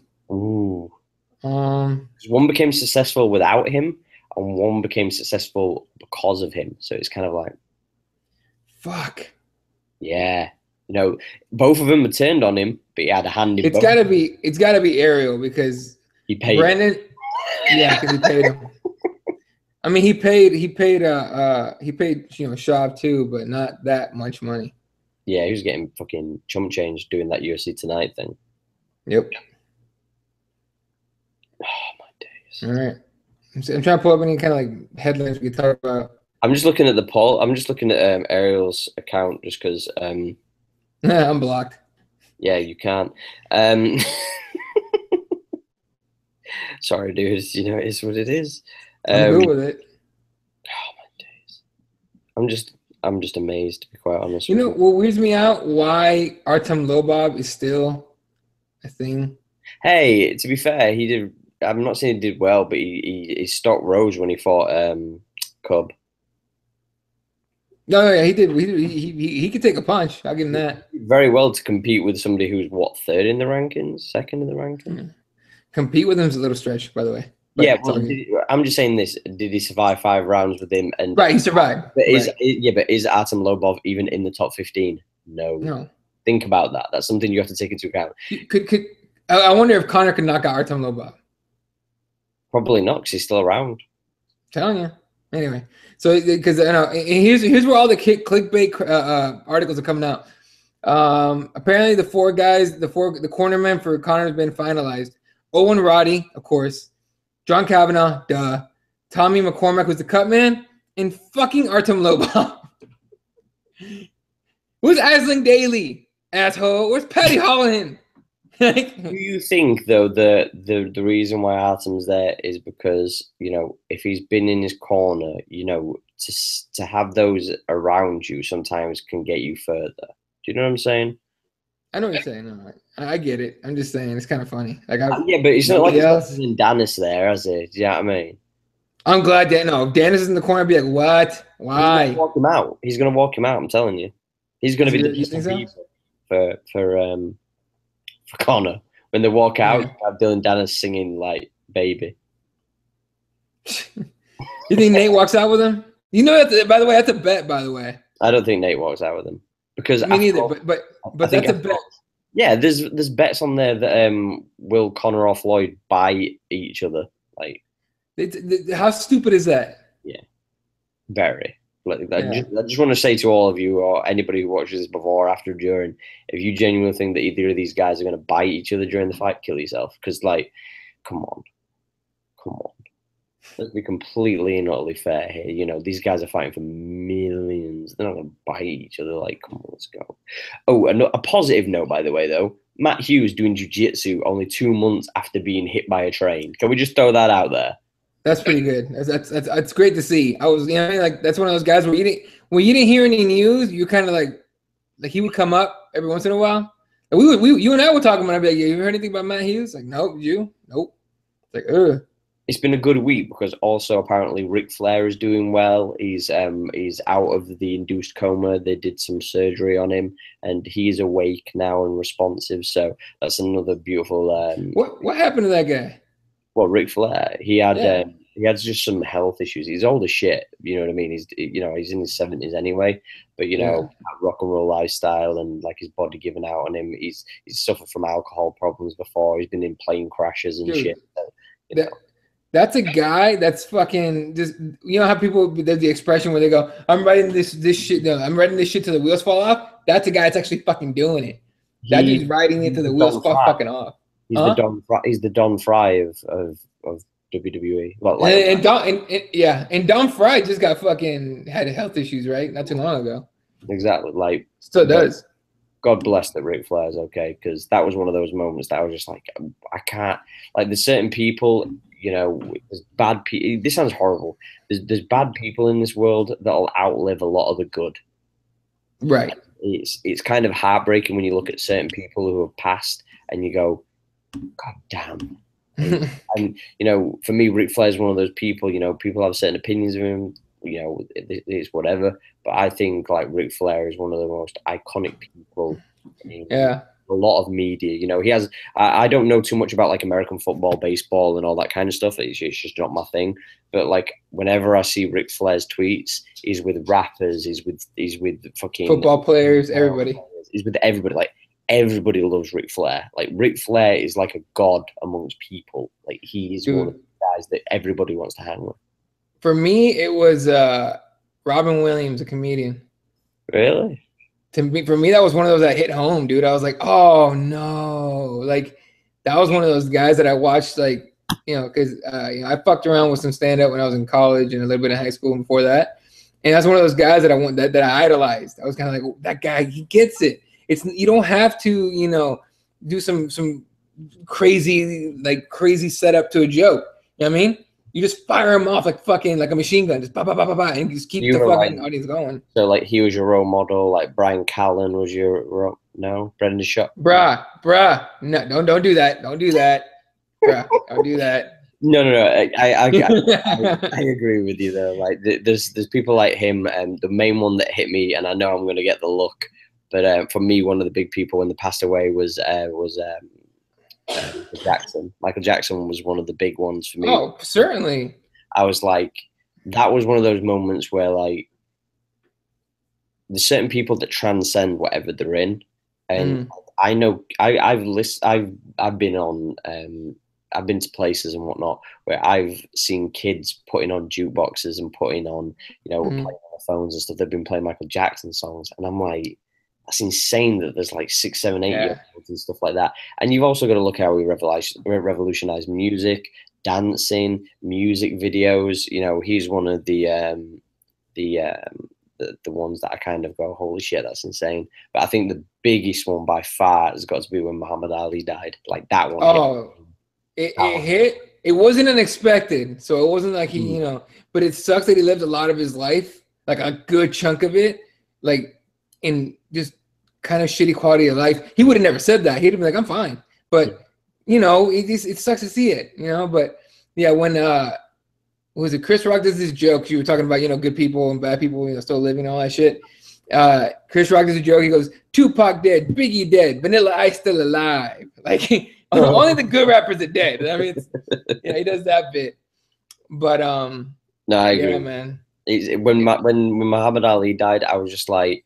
One became successful without him, and one became successful because of him. So it's kind of like, fuck. Yeah, you know, both of them had turned on him, but he had a hand in. It's gotta be Ariel because he paid Brendan. Yeah, because he paid him. I mean, he paid Schaub too, but not that much money. Yeah, he was getting fucking chump change doing that UFC Tonight thing. Yep. Oh my days. All right. I'm trying to pull up any kind of like headlines we can talk about. I'm just looking at the poll. I'm just looking at Ariel's account just because. I'm blocked. Yeah, you can't. Sorry, dude. You know, it is what it is. I'm good with it. Oh my days. I'm just amazed, to be quite honest. You know what weirds me out? Why Artem Lobov is still a thing. Hey, to be fair, he did. I'm not saying he did well, but he stopped Rose when he fought Cub. No, yeah, he did. He could take a punch. I'll give him that. Very well to compete with somebody who's what, third in the rankings, second in the rankings. Compete with him's a little stretch, by the way. But yeah, well, I'm just saying this. Did he survive 5 rounds with him? And right, he survived. But is Artem Lobov even in the top 15? No. Think about that. That's something you have to take into account. I wonder if Conor could knock out Artem Lobov. Probably not, because he's still around. Telling you. Anyway, so because here's where all the clickbait articles are coming out. Apparently, the four cornermen for Conor has been finalized. Owen Roddy, of course. John Kavanagh, duh. Tommy McCormack was the cut man, and fucking Artem Lobov. Who's Aslan Daly, asshole? Where's Paddy Holland? Do you think though the reason why Artem's there is because, you know, if he's been in his corner, you know, to have those around you sometimes can get you further. Do you know what I'm saying? I know what you're saying. No, I get it. I'm just saying it's kind of funny. Like yeah, but it's not like he's Dennis there, has it? Do you know what I mean? I'm glad that if Dennis is in the corner, I'd be like, what? Why? He's gonna walk him out. He's gonna walk him out. I'm telling you, he's gonna be the for Conor. When they walk out, you have Dylan Dennis singing like "Baby." You think Nate walks out with him? You know that. By the way, that's a bet. By the way, I don't think Nate walks out with him because me neither. But that's a bet. Yeah, there's bets on there that will Conor or Floyd buy each other. Like, How stupid is that? Yeah, very. Like, Yeah. I just want to say to all of you or anybody who watches this before, after, during, if you genuinely think that either of these guys are going to bite each other during the fight, kill yourself. Because, like, come on. Come on. Let's be completely and utterly fair here. You know, these guys are fighting for millions. They're not going to bite each other. Like, come on, let's go. Oh, a positive note, by the way, though. Matt Hughes doing jiu-jitsu only 2 months after being hit by a train. Can we just throw that out there? That's pretty good. That's great to see. I was, you know, like that's one of those guys where when you didn't hear any news, you kind of like he would come up every once in a while. And you and I were talking about. I'd be like, yeah, you heard anything about Matt Hughes? Like, nope, nope. It's like, ugh. It's been a good week because also apparently Ric Flair is doing well. He's out of the induced coma. They did some surgery on him, and he's awake now and responsive. So that's another beautiful. What happened to that guy? Well, Ric Flair, he had just some health issues. He's old as shit. You know what I mean? He's in his 70s anyway. But rock and roll lifestyle and like his body giving out on him. He's suffered from alcohol problems before. He's been in plane crashes and shit. So, that's a guy that's fucking just, you know how people, there's the expression where they go, I'm writing this shit, no, I'm writing this shit till the wheels fall off. That's a guy that's actually fucking doing it. That dude's writing it till the wheels fall fucking off. He's the Don Fry of WWE. Well, and Don Fry just got fucking had health issues, right? Not too long ago. Exactly. Like, still does. God bless that Ric Flair's okay, because that was one of those moments that I was just like, I can't. Like, there's certain people, there's bad people. This sounds horrible. There's bad people in this world that'll outlive a lot of the good. Right. It's kind of heartbreaking when you look at certain people who have passed and you go, God damn. And for me, Ric Flair is one of those people. People have certain opinions of him. It's whatever. But I think like Ric Flair is one of the most iconic people in a lot of media. He has. I don't know too much about like American football, baseball, and all that kind of stuff. It's just not my thing. But like whenever I see Ric Flair's tweets, he's with rappers. He's with fucking football players. Everybody. He's with everybody. Like. Everybody loves Ric Flair. Like Ric Flair is like a god amongst people. Like he is one of the guys that everybody wants to hang with. For me, it was Robin Williams, a comedian. Really? For me, that was one of those that hit home, dude. I was like, oh no, like that was one of those guys that I watched, like because I fucked around with some stand up when I was in college and a little bit in high school before that, and that's one of those guys that that I idolized. I was kind of like, that guy, he gets it. You don't have to, do some crazy setup to a joke. You know what I mean? You just fire him off like a machine gun, just ba ba ba ba ba, and just keep the fucking audience going. So like he was your role model, like Brian Callen was your Brendan Schaub. Bruh, no, don't do that, bruh, don't do that. No. I agree with you though. Like there's people like him, and the main one that hit me, and I know I'm gonna get the look. But for me, one of the big people when they passed away was Jackson. Michael Jackson was one of the big ones for me. Oh, certainly. I was like, that was one of those moments where like there's certain people that transcend whatever they're in, and I know I've been to places and whatnot where I've seen kids putting on jukeboxes and putting on playing on their phones and stuff. They've been playing Michael Jackson songs, and I'm like, that's insane that there's like 6, 7, 8 year olds and stuff like that. And you've also got to look how we revolutionized music, dancing, music videos. He's one of the ones that I kind of go, holy shit, that's insane. But I think the biggest one by far has got to be when Muhammad Ali died. Like that one. Oh, it hit. It wasn't unexpected, so it wasn't like he, But it sucks that he lived a lot of his life, like a good chunk of it, like in just kind of shitty quality of life. He would have never said that. He'd have been like, I'm fine. But, it sucks to see it, But, yeah, when, was it Chris Rock does this joke? You were talking about, good people and bad people, still living, all that shit. Chris Rock does a joke. He goes, Tupac dead, Biggie dead, Vanilla Ice still alive. Like, only the good rappers are dead. I mean, he does that bit. But, no, I agree. Yeah, man. When Muhammad Ali died, I was just like,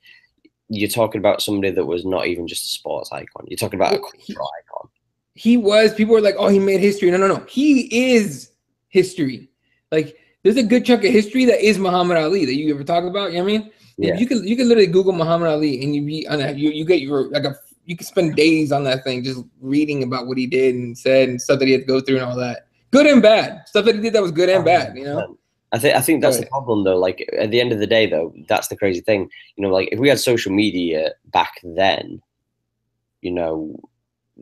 you're talking about somebody that was not even just a sports icon. You're talking about a cultural icon. He was. People were like, "Oh, he made history." No. He is history. Like, there's a good chunk of history that is Muhammad Ali that you ever talk about. You know what I mean? Yeah. You can literally Google Muhammad Ali and you be on that. You get your you can spend days on that thing just reading about what he did and said and stuff that he had to go through and all that, good and bad stuff that he did that was good and bad. You know. I think that's the problem though. Like at the end of the day, though, that's the crazy thing. You know, like if we had social media back then, you know,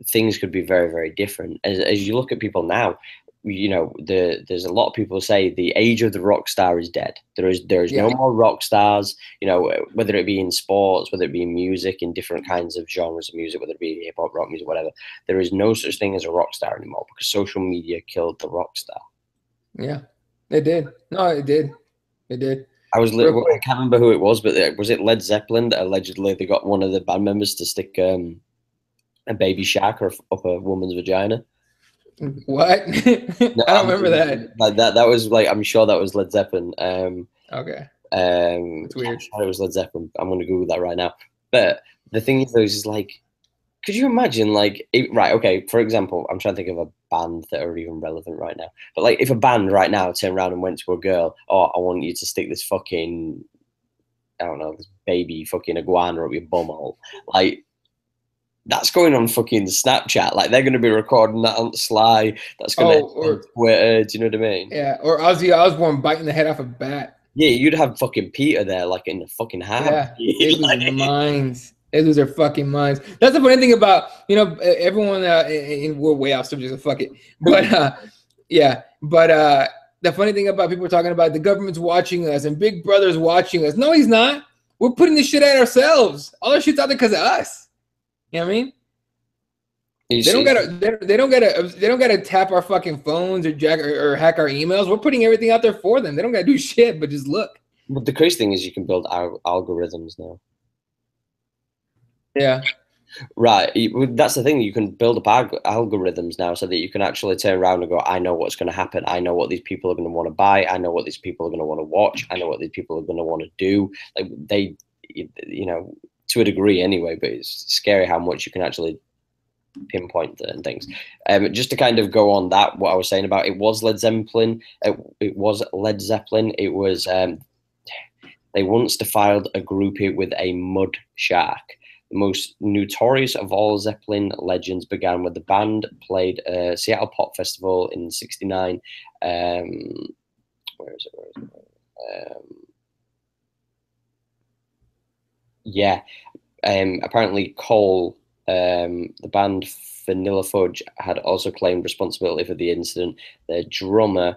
things could be very, very different. As you look at people now, you know, there's a lot of people say the age of the rock star is dead. There is no more rock stars. You know, whether it be in sports, whether it be in music, in different kinds of genres of music, whether it be hip hop, rock music, whatever. There is no such thing as a rock star anymore because social media killed the rock star. Yeah. It did. No, it did. It did. I can't remember who it was, but was it Led Zeppelin that allegedly they got one of the band members to stick a baby shark up a woman's vagina? What? No, I don't remember that. Like that was like, I'm sure that was Led Zeppelin. Okay. It's weird. I'm sure it was Led Zeppelin. I'm going to Google that right now. But the thing is, though, is like, could you imagine, like, right, okay, for example, I'm trying to think of a band that are even relevant right now. But, like, if a band right now turned around and went to a girl, oh, I want you to stick this fucking, I don't know, this baby fucking iguana up your bumhole. Like, that's going on fucking Snapchat. Like, they're going to be recording that on the sly. That's going to on Twitter. Do you know what I mean? Yeah, or Ozzy Osbourne biting the head off a bat. Yeah, you'd have fucking Peter there, like, in the fucking house. Yeah, they lose their minds. They lose their fucking minds. That's the funny thing about, you know, everyone, and we're way off subject, so fuck it. But, yeah, but the funny thing about people talking about the government's watching us and Big Brother's watching us. No, he's not. We're putting this shit out ourselves. All our shit's out there because of us. You know what I mean? They don't gotta tap our fucking phones or hack our emails. We're putting everything out there for them. They don't gotta do shit, but just look. But the crazy thing is you can build algorithms now. Yeah. Right. That's the thing. You can build up algorithms now so that you can actually turn around and go, I know what's going to happen. I know what these people are going to want to buy. I know what these people are going to want to watch. I know what these people are going to want to do. Like you know, to a degree anyway, but it's scary how much you can actually pinpoint certain things. Just to kind of go on that, what I was saying about it was Led Zeppelin. It was Led Zeppelin. It was, they once defiled a groupie with a mud shark. The most notorious of all Zeppelin legends began when the band played a Seattle Pop Festival in '69. Where is it? Yeah. Apparently Cole, the band Vanilla Fudge, had also claimed responsibility for the incident. Their drummer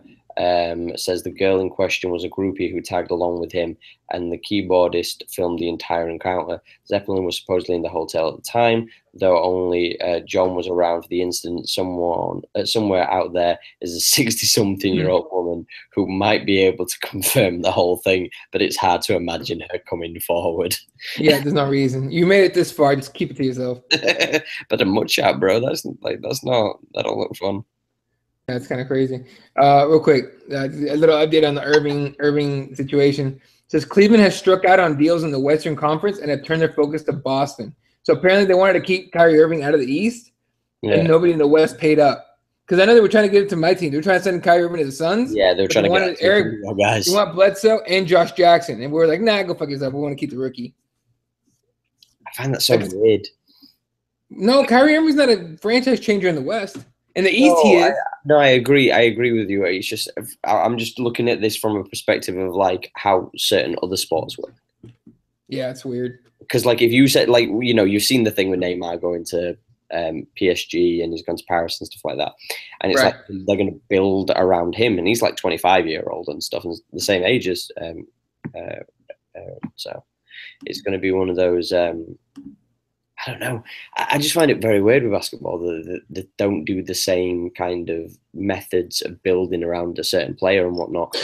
says the girl in question was a groupie who tagged along with him, and the keyboardist filmed the entire encounter. Zeppelin was supposedly in the hotel at the time, though only John was around for the incident. Somewhere out there is a 60-something-year-old woman who might be able to confirm the whole thing, but it's hard to imagine her coming forward. Yeah, there's no reason. You made it this far, just keep it to yourself. But a mugshot, bro, that don't look fun. That's kind of crazy. Real quick, a little update on the Irving situation. It says Cleveland has struck out on deals in the Western Conference and have turned their focus to Boston. So apparently they wanted to keep Kyrie Irving out of the East, and nobody in the West paid up. Because I know they were trying to get it to my team. They were trying to send Kyrie Irving to the Suns. Yeah, they were trying to get Eric. Guys. You want Bledsoe and Josh Jackson, and we were like, nah, go fuck yourself. We want to keep the rookie. I find that so weird. No, Kyrie Irving's not a franchise changer in the West. In the East, he is. I agree. I agree with you. It's just I'm just looking at this from a perspective of like how certain other sports work. Yeah, it's weird. Because like if you said like you've seen the thing with Neymar going to PSG and he's gone to Paris and stuff like that, and it's like they're going to build around him, and he's like 25-year-old and stuff, and the same age as so it's going to be one of those. I don't know. I just find it very weird with basketball that they don't do the same kind of methods of building around a certain player and whatnot.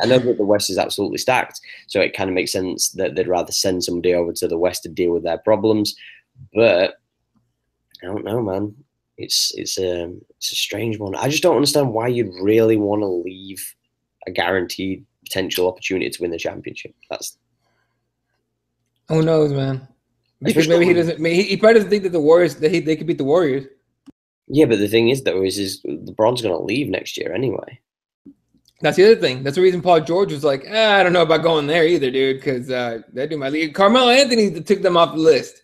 I know that the West is absolutely stacked, so it kind of makes sense that they'd rather send somebody over to the West to deal with their problems. But I don't know, man. It's a strange one. I just don't understand why you'd really want to leave a guaranteed potential opportunity to win the championship. Who knows, man. Because maybe he doesn't. He probably doesn't think that the Warriors they could beat the Warriors. Yeah, but the thing is, though, is LeBron's going to leave next year anyway. That's the other thing. That's the reason Paul George was like, I don't know about going there either, dude, because they do my league. Carmelo Anthony took them off the list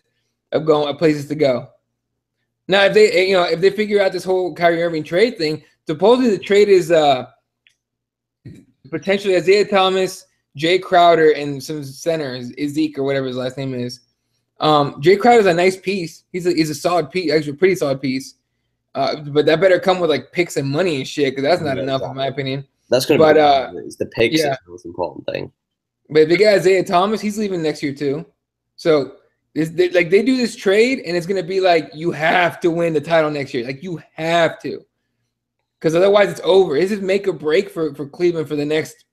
of places to go. Now, if they figure out this whole Kyrie Irving trade thing, supposedly the trade is potentially Isaiah Thomas, Jay Crowder, and some centers, Zeke or whatever his last name is. Jay Crowder is a nice piece. He's a solid piece, actually a pretty solid piece. But that better come with like picks and money and shit, because that's not enough in my opinion. That's going to be it's the picks that's the most important thing. But if they get Isaiah Thomas, he's leaving next year too. So they do this trade, and it's going to be like you have to win the title next year. Like you have to, because otherwise it's over. This is make or break for Cleveland for the next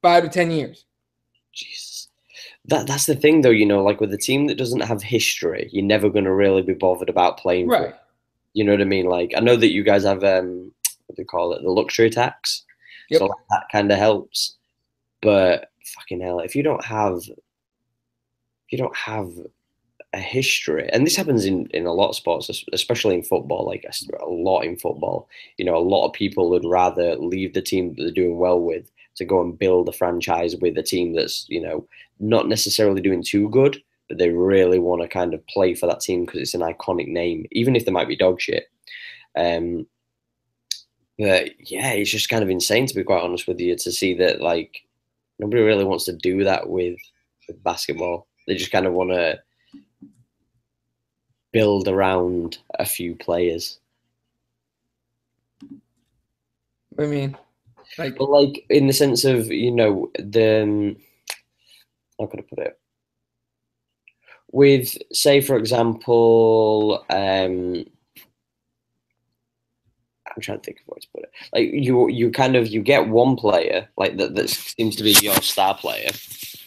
5 to 10 years. Jesus, that's the thing though. Like with a team that doesn't have history, you're never going to really be bothered about playing. Right. You know what I mean? Like I know that you guys have what do they call it, the luxury tax. Yep. So that kind of helps, but fucking hell, if you don't have a history, and this happens in a lot of sports, especially in football, like a lot in football, a lot of people would rather leave the team that they're doing well with to go and build a franchise with a team that's, not necessarily doing too good, but they really want to kind of play for that team because it's an iconic name, even if they might be dog shit. But yeah, it's just kind of insane, to be quite honest with you, to see that like nobody really wants to do that with basketball. They just kind of want to build around a few players. I mean, but like in the sense of, the how could I put it? With, say, for example, I'm trying to think of what to put it. Like you get one player like that seems to be your star player,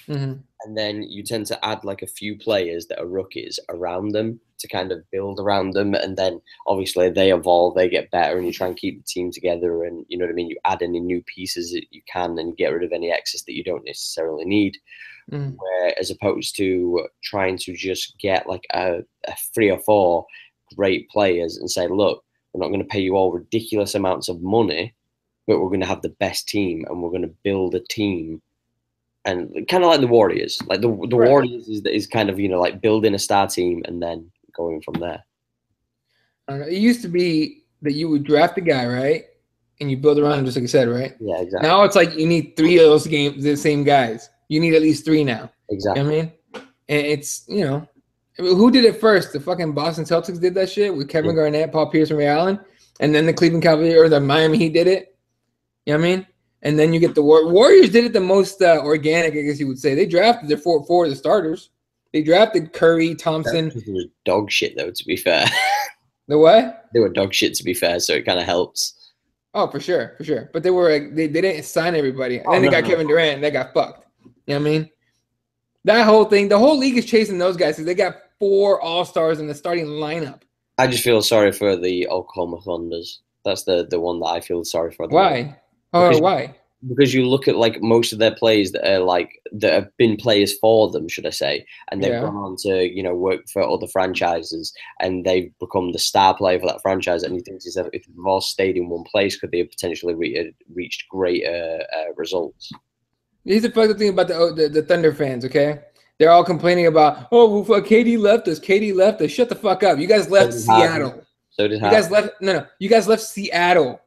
and then you tend to add like a few players that are rookies around them to kind of build around them, and then obviously they evolve, they get better, and you try and keep the team together. And you know what I mean. You add any new pieces that you can, and you get rid of any excess that you don't necessarily need. Where as opposed to trying to just get like a 3 or 4 great players and say, look, we're not going to pay you all ridiculous amounts of money, but we're going to have the best team, and we're going to build a team. And kind of like the Warriors, like the right. Warriors is kind of, like building a star team and then going from there. It used to be that you would draft a guy, right? And you build around him, just like I said, right? Yeah, exactly. Now it's like you need 3 of those the same guys. You need at least 3 now. Exactly. You know what I mean? And it's, who did it first? The fucking Boston Celtics did that shit with Kevin Garnett, Paul Pierce, and Ray Allen. And then the Cleveland Cavaliers or the Miami Heat did it. You know what I mean? And then you get the Warriors did it the most organic, I guess you would say. They drafted their 4 of the starters. They drafted Curry, Thompson. It was dog shit, though, to be fair. The what? They were dog shit, to be fair, so it kind of helps. Oh, for sure. But they were they didn't sign everybody. And then they got Kevin Durant, and they got fucked. You know what I mean? That whole thing, the whole league is chasing those guys because they got 4 all-stars in the starting lineup. I just feel sorry for the Oklahoma Thunders. That's the one that I feel sorry for. Why? Why? Because you look at like most of their players that have been players for them, should I say, and they've gone on to work for other franchises, and they've become the star player for that franchise. And you think if they've all stayed in one place, could they have potentially reached greater results? Here's the funny thing about the Thunder fans. Okay, they're all complaining about, well, KD left us. KD left us. Shut the fuck up. You guys left Seattle. So did you guys left. No. You guys left Seattle.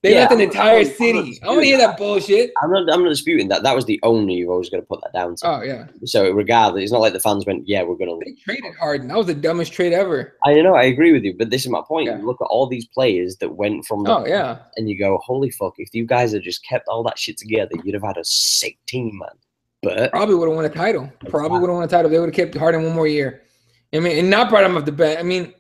They left an entire city. I want to hear that bullshit. I'm not disputing that. That was the only you've always got to put that down to. Oh, yeah. So regardless, it's not like the fans went, yeah, we're going to leave. They traded Harden. That was the dumbest trade ever. I know. I agree with you. But this is my point. Yeah. You look at all these players that went from and you go, holy fuck, if you guys had just kept all that shit together, you'd have had a sick team, man. But probably would have won a title. They would have kept Harden one more year. I mean, and not brought him off the bench. I mean,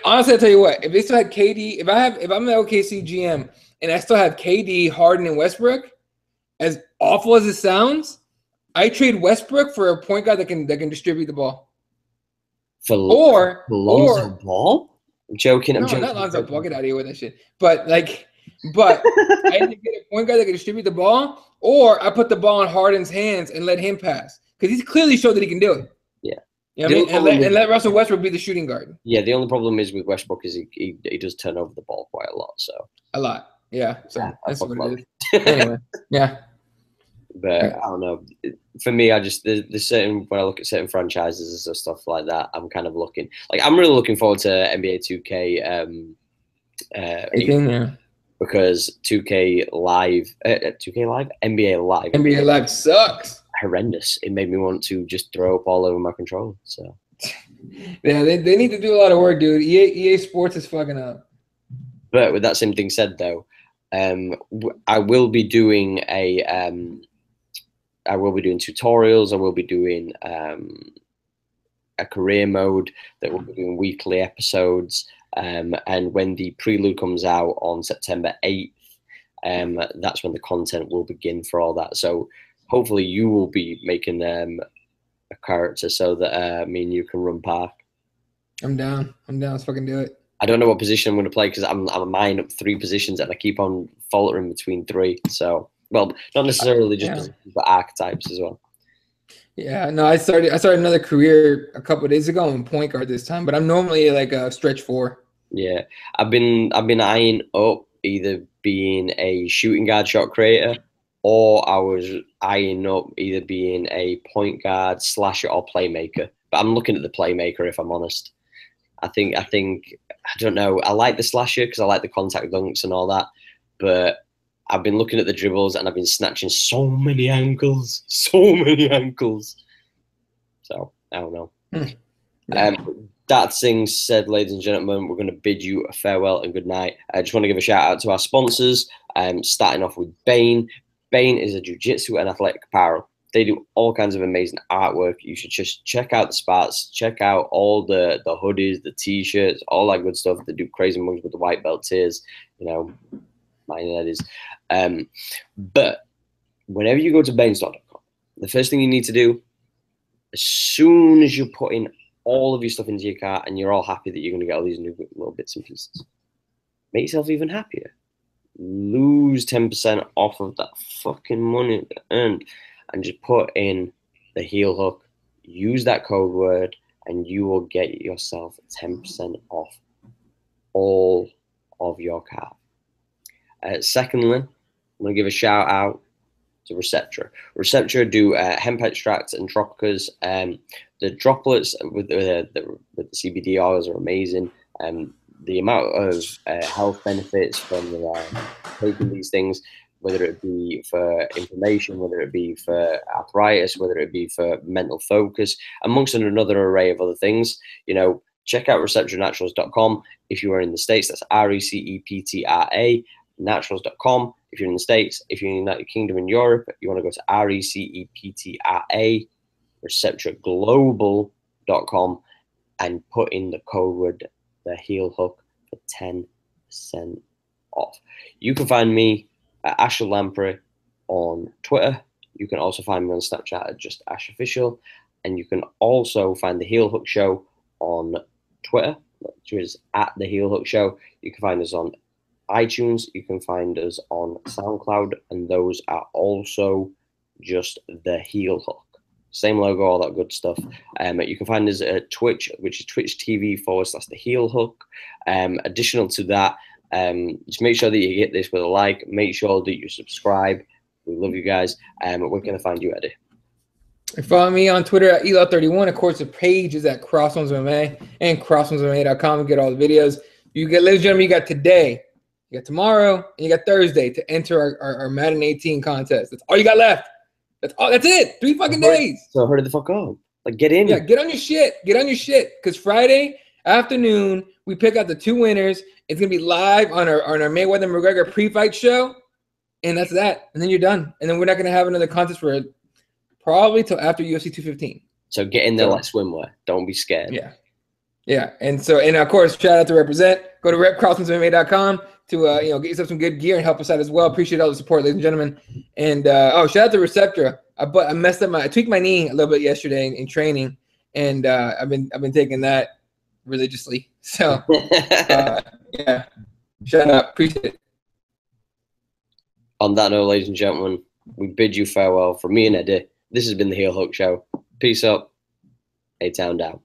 honestly, I'll tell you what. If they still had KD, if I'm the OKC GM and I still have KD, Harden, and Westbrook, as awful as it sounds, I trade Westbrook for a point guard that can distribute the ball. For Lonzo Ball? I'm joking. No, not Lonzo Ball. Get out of here with that shit. But I had to get a point guard that can distribute the ball, or I put the ball in Harden's hands and let him pass because he's clearly showed that he can do it. Yeah. You know what I mean? And let Russell Westbrook be the shooting guard. Yeah, the only problem is with Westbrook is he does turn over the ball quite a lot. So a lot. Yeah, so Yeah, that's what it is. Anyway, yeah. But I don't know. For me, I just there's certain when I look at certain franchises and stuff like that, I'm kind of looking like I'm really looking forward to NBA 2K 18, yeah. because 2K Live, 2K Live, NBA Live, NBA Live sucks. horrendous. It made me want to just throw up all over my controller. So yeah, they need to do a lot of work, dude. EA Sports is fucking up. But with that same thing said, though, I will be doing I will be doing tutorials. I will be doing a career mode that will be doing weekly episodes. And when the prelude comes out on September 8th, that's when the content will begin for all that. So hopefully you will be making a character so that me and you can run park. I'm down. Let's fucking do it. I don't know what position I'm going to play because I'm eyeing up 3 positions and I keep on faltering between 3. So, well, not necessarily just positions, but archetypes as well. Yeah, no, I started another career a couple of days ago in point guard this time, but I'm normally like a stretch 4. Yeah, I've been eyeing up either being a shooting guard shot creator, or I was eyeing up either being a point guard slasher or playmaker. But I'm looking at the playmaker if I'm honest. I think I don't know. I like the slasher because I like the contact dunks and all that, but I've been looking at the dribbles and I've been snatching so many ankles. So I don't know. Yeah. That thing said, ladies and gentlemen, we're going to bid you a farewell and good night. I just want to give a shout out to our sponsors. Starting off with Bane. Bane is a jiu-jitsu and athletic apparel. They do all kinds of amazing artwork. You should just check out the spots, check out all the hoodies, the t-shirts, all that good stuff. They do crazy mugs with the white belt tiers, mine that is. But whenever you go to bainstore.com, the first thing you need to do, as soon as you put in all of your stuff into your cart and you're all happy that you're going to get all these new little bits and pieces, make yourself even happier. Lose 10% off of that fucking money earned and just put in the heel hook. Use that code word and you will get yourself 10% off all of your cart. Secondly, I'm going to give a shout out to Receptra. Receptra do hemp extracts and tropicas. The droplets with the CBD oils are amazing. The amount of health benefits from taking these things, whether it be for inflammation, whether it be for arthritis, whether it be for mental focus, amongst another array of other things, check out receptranaturals.com. If you are in the States, that's RECEPTRA, naturals.com. If you're in the States, if you're in the United Kingdom and Europe, you want to go to RECEPTRA, receptraglobal.com, and put in the code word, the heel hook, for 10% off. You can find me at Asher Lamprey on Twitter. You can also find me on Snapchat at just Ash Official, and you can also find the Heel Hook Show on Twitter, which is at the Heel Hook Show. You can find us on iTunes, you can find us on SoundCloud, and those are also just the Heel Hook. Same logo, all that good stuff. You can find us at Twitch, which is Twitch TV/the Heel Hook. Additional to that, just make sure that you hit this with a like. Make sure that you subscribe. We love you guys. We're going to find you, Eddie. Follow me on Twitter at Elo31. Of course, the page is at CrossOnesMMA and CrossOnesMMA.com. Get all the videos. You get, ladies and gentlemen, you got today, you got tomorrow, and you got Thursday to enter our Madden 18 contest. That's all you got left. That's all. That's it. 3 fucking days. So hurry the fuck up. Like, get in. Yeah, get on your shit. Get on your shit. Because Friday afternoon, we pick out the 2 winners. It's gonna be live on our Mayweather McGregor pre-fight show, and that's that. And then you're done. And then we're not gonna have another contest for probably till after UFC 215. So get in there like swimwear. Don't be scared. Yeah. Yeah. And of course, shout out to Represent. Go to repcrossmansmma.com to get yourself some good gear and help us out as well. Appreciate all the support, ladies and gentlemen. And shout out to Receptra. I messed up I tweaked my knee a little bit yesterday in training, and I've been taking that religiously. So yeah. Shout out. Appreciate it. On that note, ladies and gentlemen, we bid you farewell from me and Eddie. This has been the Heel Hook Show. Peace up. A-Town down.